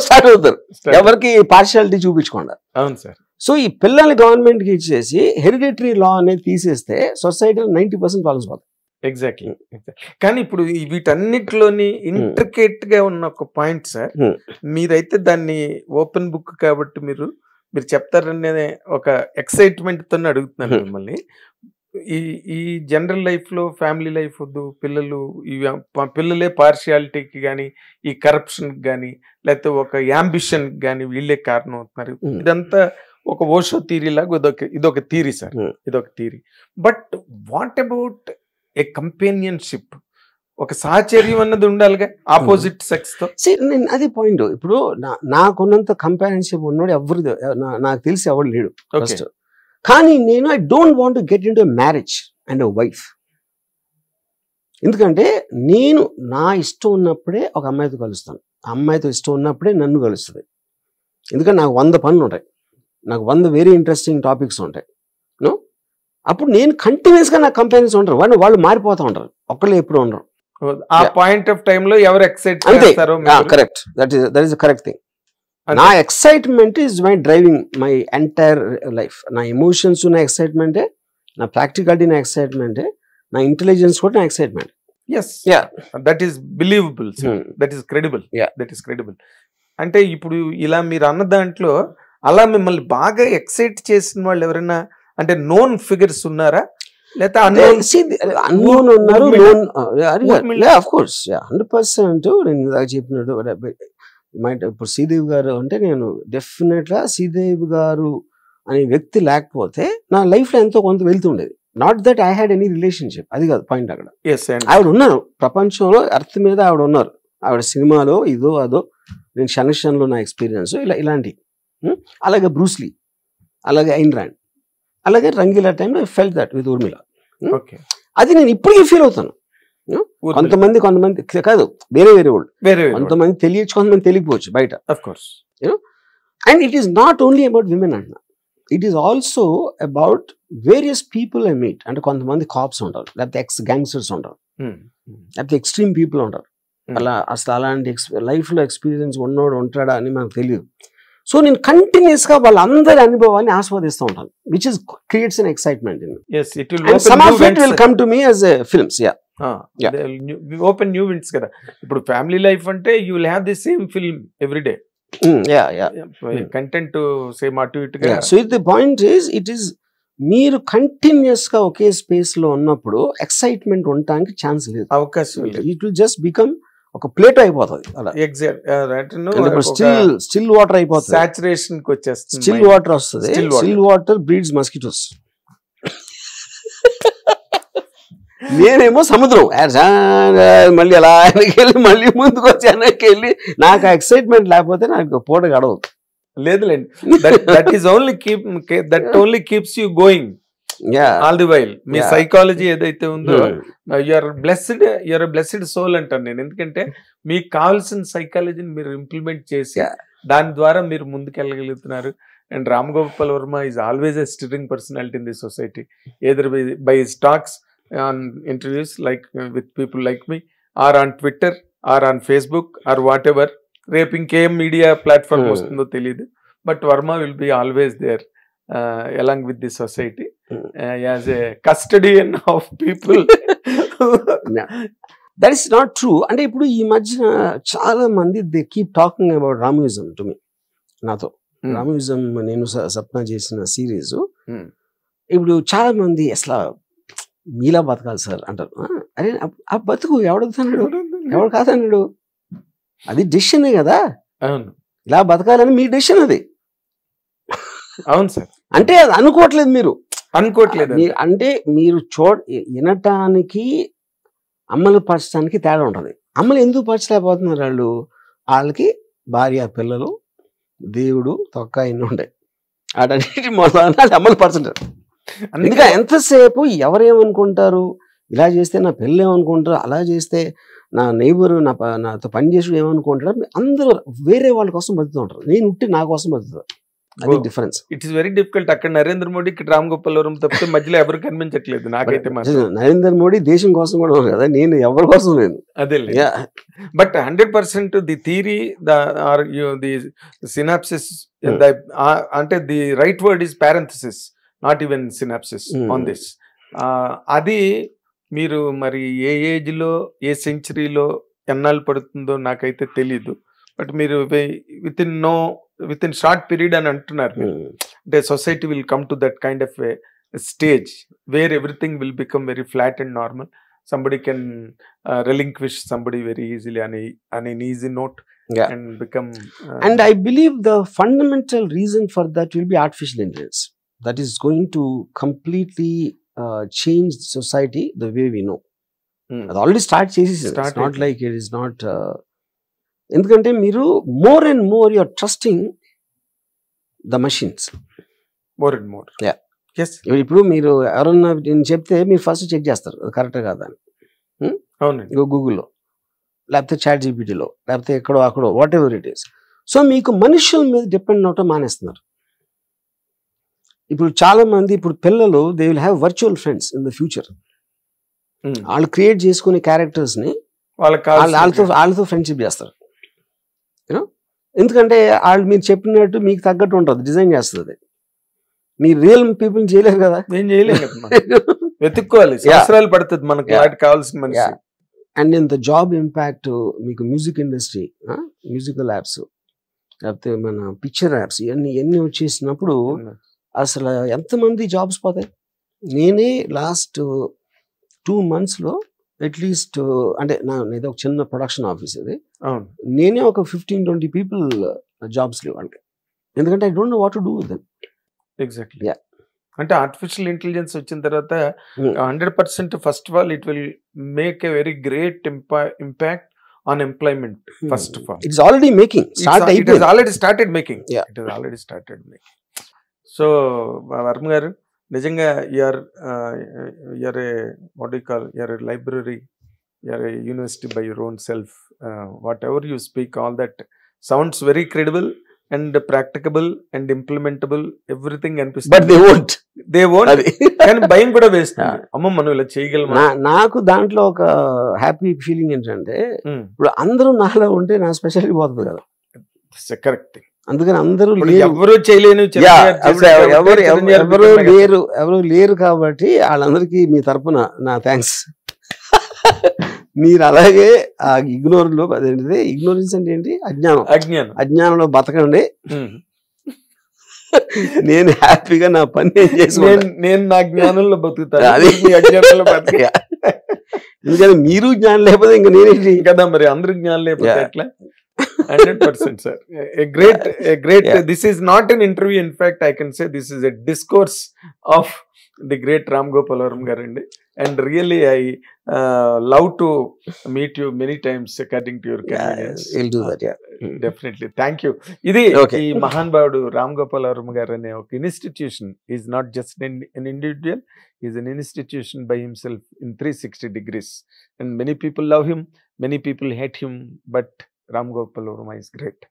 స్టార్ట్ అవుతారు, ఎవరికి పార్షియాలిటీ చూపించకుండా. అవును సార్. సో ఈ పిల్లల్ని గవర్నమెంట్కి ఇచ్చేసి హెరిడిటరీ లా అనేది తీసేస్తే సొసైటీలో 90% ప్రాబ్లమ్స్ పోతాయి. ఎగ్జాక్ట్లీ. కానీ ఇప్పుడు వీటన్నిటిలోని ఇంట్రికేట్ గా ఉన్న ఒక పాయింట్ సార్, మీరైతే దాన్ని ఓపెన్ బుక్ కాబట్టి మీరు చెప్తారనే ఒక ఎక్సైట్మెంట్ తో అడుగుతున్నాను మిమ్మల్ని. ఈ జనరల్ లైఫ్ లో ఫ్యామిలీ లైఫ్ వద్దు, పిల్లలే పార్షియాలిటీకి కానీ ఈ కరప్షన్ కానీ లేకపోతే ఒక యాంబిషన్ కానీ వీళ్ళే కారణం అవుతున్నారు. ఇదంతా ఒక ఓషో థీరీ లాగా ఇదొక థీరీ సార్, ఇదొక theory. But what about a కంపెనియన్షిప్, ఒక సాహచర్యం అన్నది ఉండాలిగా ఆపోజిట్ సెక్స్ తో. అదే పాయింట్. ఇప్పుడు నాకున్నంత కంపానియన్షిప్ ఉన్నాడు ఎవరు నాకు తెలిసి ఎవరు లేడు ఫస్ట్. కానీ నేను I don't want to get in to marriage and wife. ఎందుకంటే నేను నా ఇష్టం ఉన్నప్పుడే ఒక అమ్మాయితో కలుస్తాను, అమ్మాయితో ఇష్టం ఉన్నప్పుడే నన్ను కలుస్తుంది. ఎందుకంటే నాకు 100 పనులు ఉంటాయి, నాకు 100 వెరీ ఇంట్రెస్టింగ్ టాపిక్స్ ఉంటాయి. అప్పుడు నేను కంటిన్యూస్గా నా కంపెనీస్ ఉంటారు, వాళ్ళు మారిపోతూ ఉంటారు, ఒక్కళ్ళు ఎప్పుడు ఉండరు. ఆ పాయింట్ ఆఫ్ టైమ్ లో ఎవరు ఎక్సైట్ చేస్తారో correct, that is the correct thing. నా excitement is my driving my entire life. నా ఎమోషన్స్ నా ఎక్సైట్మెంటే, నా ప్రాక్టికాలిటీ నా ఎక్సైట్మెంటే, నా ఇంటెలిజెన్స్ కూడా నా excitement. That is believable, that is credible, that is credible. అంటే ఇప్పుడు ఇలా మీరు అన్న దాంట్లో అలా మిమ్మల్ని బాగా ఎక్సైట్ చేసిన వాళ్ళు ఎవరైనా అంటే నోన్ ఫిగర్స్ ఉన్నారా, లేకపోతే అన్నోన్ ఉన్నారు? 100% నేను ఇందాక చెప్పినట్టు ఇప్పుడు శ్రీదేవి గారు అంటే నేను డెఫినెట్గా శ్రీదేవి గారు అనే వ్యక్తి లేకపోతే నా లైఫ్లో ఎంతో కొంత వెళ్తుండేది. Not that I had any relationship, అది కాదు పాయింట్. అక్కడ ఆవిడ ఉన్నారు ప్రపంచంలో, ఎర్త్ మీద ఆవిడ ఉన్నారు. ఆవిడ సినిమాలో ఇదో అదో, నేను క్షణక్షణలో నా ఎక్స్పీరియన్స్ ఇలాంటి. అలాగే బ్రూస్లీ, అలాగే ఐన్ ర్యాండ్, అలాగే రంగీలా టైంలో I felt that with Urmila. అది నేను ఇప్పటికీ ఫీల్ అవుతాను. కొంతమంది కాదు, వేరే వాళ్ళు, కొంతమంది తెలియచ్చు, కొంతమంది తెలియకపోవచ్చు బయట. And it is not only about women అంటున్నా, it is also about various people I meet. అంటే కొంతమంది కాప్స్ ఉంటారు, లేకపోతే ఎక్స్ గ్యాంగ్స్టర్స్ ఉంటారు, లేకపోతే ఎక్స్ట్రీమ్ పీపుల్ ఉంటారు. అలా అసలు అలాంటి లైఫ్లో ఎక్స్పీరియన్స్ ఉన్నోడు ఉంటాడా అని మనకు తెలియదు. సో నేను కంటిన్యూస్గా వాళ్ళందరి అనుభవాన్ని ఆస్వాదిస్తూ ఉంటాను, which is creates an excitement. Some of it will come to me as films. Open new winds కదా. ఇప్పుడు ఫ్యామిలీ లైఫ్ అంటే you will have the same film every day, content same అటు ఇటుగా. So the point is it is మీరు continuous గా ఒకే space లో ఉన్నప్పుడు excitement ఉండటానికి ఛాన్స్ లేదు, అవకాశం లేదు. ఇట్ విల్ జస్ట్ బికమ్ ఒక ప్లేట్ అయిపోతుంది అలా. స్టిల్ వాటర్ అయిపోతుంది, సాచురేషన్ కి వచ్చేస్తుంది, స్టిల్ వాటర్ వస్తుంది. Still water breeds mosquitoes. నేనేమో సముద్రం మళ్ళీ అలా వెళ్ళి మళ్ళీ ముందుకు వచ్చి వెనక్కి వెళ్ళి నాకు ఎక్సైట్మెంట్ లేకపోతే నాకు పూట గడవదు. లేదులేండి, that is only only keeps you going all the while. Me psychology ఏదైతే ఉందో యూఆర్ బ్లెస్డ్ సోల్ అంటాను నేను. ఎందుకంటే మీకు కావాల్సిన సైకాలజీని మీరు ఇంప్లిమెంట్ చేసి దాని ద్వారా మీరు ముందుకెళ్ళగలుగుతున్నారు. And Ram Gopal Varma is always a stirring personality in the society, either by his talks on interviews like with people like me, or on Twitter, or on Facebook, or whatever. రేపు ఇంకేం మీడియా ప్లాట్ఫామ్ వస్తుందో తెలియదు, but Varma will be always there along with the society as a custodian of people. That is not true. అంటే ఇప్పుడు ఈ మధ్యన చాలా మంది they keep talking about Ramoism to me. నాతో రామోయిజం నేను సప్న చేసిన సిరీస్, ఇప్పుడు చాలా మంది అసలు మీలా బతకాలి సార్ అంటారు. అరే ఆ బతుకు ఎవడొద్దన్నాడు, ఎవడు కాదన్నాడు, అది డెసిషనే కదా. ఇలా బతకాలని మీ డెసిషన్ అది. అవును సార్. అంటే అది అనుకోవట్లేదు మీరు, అనుకోవట్లేదు. అంటే మీరు వినటానికి అమలు పరచడానికి తేడా ఉంటుంది. అమలు ఎందుకు పరచలేకపోతున్నారు వాళ్ళు? వాళ్ళకి భార్య పిల్లలు దేవుడు తొక్క ఇన్ని ఉంటాయి, వాటన్నిటి మొదలు అమలు పరచంటారు. అందుకే ఎంతసేపు ఎవరేమనుకుంటారు, ఇలా చేస్తే నా పిల్లలు ఏమనుకుంటారు, అలా చేస్తే నా నైబరు నాతో పని చేసి ఏమనుకుంటారు, అందరూ వేరే వాళ్ళ కోసం బతుకుతూ ఉంటారు. నేను ఉట్టి నా కోసం బతుకుతాను. అది difference. It is very difficult. అక్కడ నరేంద్ర మోడీ, ఇక్కడ రామ్ గోపాల్ వర్మ తప్పితే మధ్యలో ఎవరు కనిపించట్లేదు నాకైతే. నరేంద్ర మోడీ దేశం కోసం కూడా ఉన్నారు కదా, నేను ఎవరి కోసం లేదు. అదే. But 100% the theory the synopsis, అంటే the right word is parenthesis, not even synopsis on this. అది మీరు మరి ఏ ఏజ్ లో ఏ సెంచరీలో ఎన్నాళ్ళు పడుతుందో నాకైతే తెలీదు. బట్ మీరు విత్ ఇన్ షార్ట్ పీరియడ్ అని అంటున్నారు. అంటే society will come to that kind of stage where everything will become very flat and normal. Somebody can relinquish somebody very easily on an easy note and become. And I believe the fundamental reason for that will be artificial intelligence. That is going to completely change society the way we know. It already started. It's not like it is not. ఎందుకంటే మీరు more and more you are trusting the machines. More and more. Yeah. Yes. ఇప్పుడు మీరు ఎవరన్నా నేను చెప్తే మీరు first check చేస్తారు అది కరెక్ట్ కాదా అని. అవునండి. గూగుల్లో లేకపోతే చాట్ జీపీటీలో లేకపోతే ఎక్కడో అక్కడో what ever it is. So మీకు మనుషుల మీద డిపెండ్ అవటం మానేస్తున్నారు. ఇప్పుడు చాలా మంది ఇప్పుడు పిల్లలు they will have virtual friends in the future. వాళ్ళు క్రియేట్ చేసుకునే క్యారెక్టర్స్ ని వాళ్ళతో ఫ్రెండ్షిప్ చేస్తారు. యూనో, ఎందుకంటే వాళ్ళు మీరు చెప్పినట్టు మీకు తగ్గట్టు ఉంటుంది, డిజైన్ చేస్తుంది. మీరు రియల్ పీపుల్ చేయలేరు కదా, నేను చేయలేను. వెతుక్కోవాలి, సంవత్సరాలు పడుతుంది మనకు కావాల్సిన మనిషి. And in the job impact మీకు మ్యూజిక్ ఇండస్ట్రీ, మ్యూజికల్ యాప్స్ లేకపోతే మన పిక్చర్ యాప్స్ ఇవన్నీ వచ్చేసినప్పుడు అసలు ఎంతమంది జాబ్స్ పోతాయి. నేనే లాస్ట్ 2 monthsలో అట్లీస్ట్ అంటే నాది ఒక చిన్న ప్రొడక్షన్ ఆఫీస్ అది, నేనే ఒక 15-20 people జాబ్స్ లేవు అంటే, ఎందుకంటే I don't know what to do with them. Exactly. అంటే ఆర్టిఫిషియల్ ఇంటెలిజెన్స్ వచ్చిన తర్వాత 100% first of all it will make a very great impact on employment. First of all it's already making, it has already started making. So Varma గారు, నిజంగా you're a what you call, you're a library, you're a university by your own self. Whatever you speak, all that sounds very credible and practicable and implementable, everything అనిపిస్తుంది. But they won't. కానీ భయం కూడా వేస్తుంది, అమ్మ మనం ఇలా చేయగలమా. నాకు దాంట్లో ఒక హ్యాపీ ఫీలింగ్ ఏంటంటే ఇప్పుడు అందరూ నాలో ఉంటే నా స్పెషాలిటీ పోతుంది కదా. కరెక్ట్. అందుకని అందరూ ఎవరు చేయలేను, ఎవరు లేరు కాబట్టి వాళ్ళందరికీ మీ తరపున నా థ్యాంక్స్. మీరు అలాగే ఆ ఇగ్నోర్లో, అదేంటిది ఇగ్నోరెన్స్ అంటే ఏంటి, అజ్ఞానంలో బతకండి. నేను హ్యాపీగా నా పని నేను చేసుకోండి. నేను నా జ్ఞానంలో బతుకుతాను. ఎందుకంటే మీరు జ్ఞానం లేకపోతే ఇంకా నేనేంటి కదా, మరి అందరూ జ్ఞానం లేకపోతే ఎట్లా. 100% sir. A great. Yeah. This is not an interview. In fact, I can say this is a discourse of the great Ram Gopal Varma garandi. And really, I love to meet you many times according to your convenience. Yeah, we'll do that. Yeah, definitely. Thank you. Idi ee Mahan Bhavudu Ram Gopal Varma garu ane oka institution is not just an individual. He is an institution by himself in 360 degrees. And many people love him, many people hate him, but Ram Gopal Varma is great.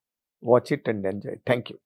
Watch it and enjoy. Thank you.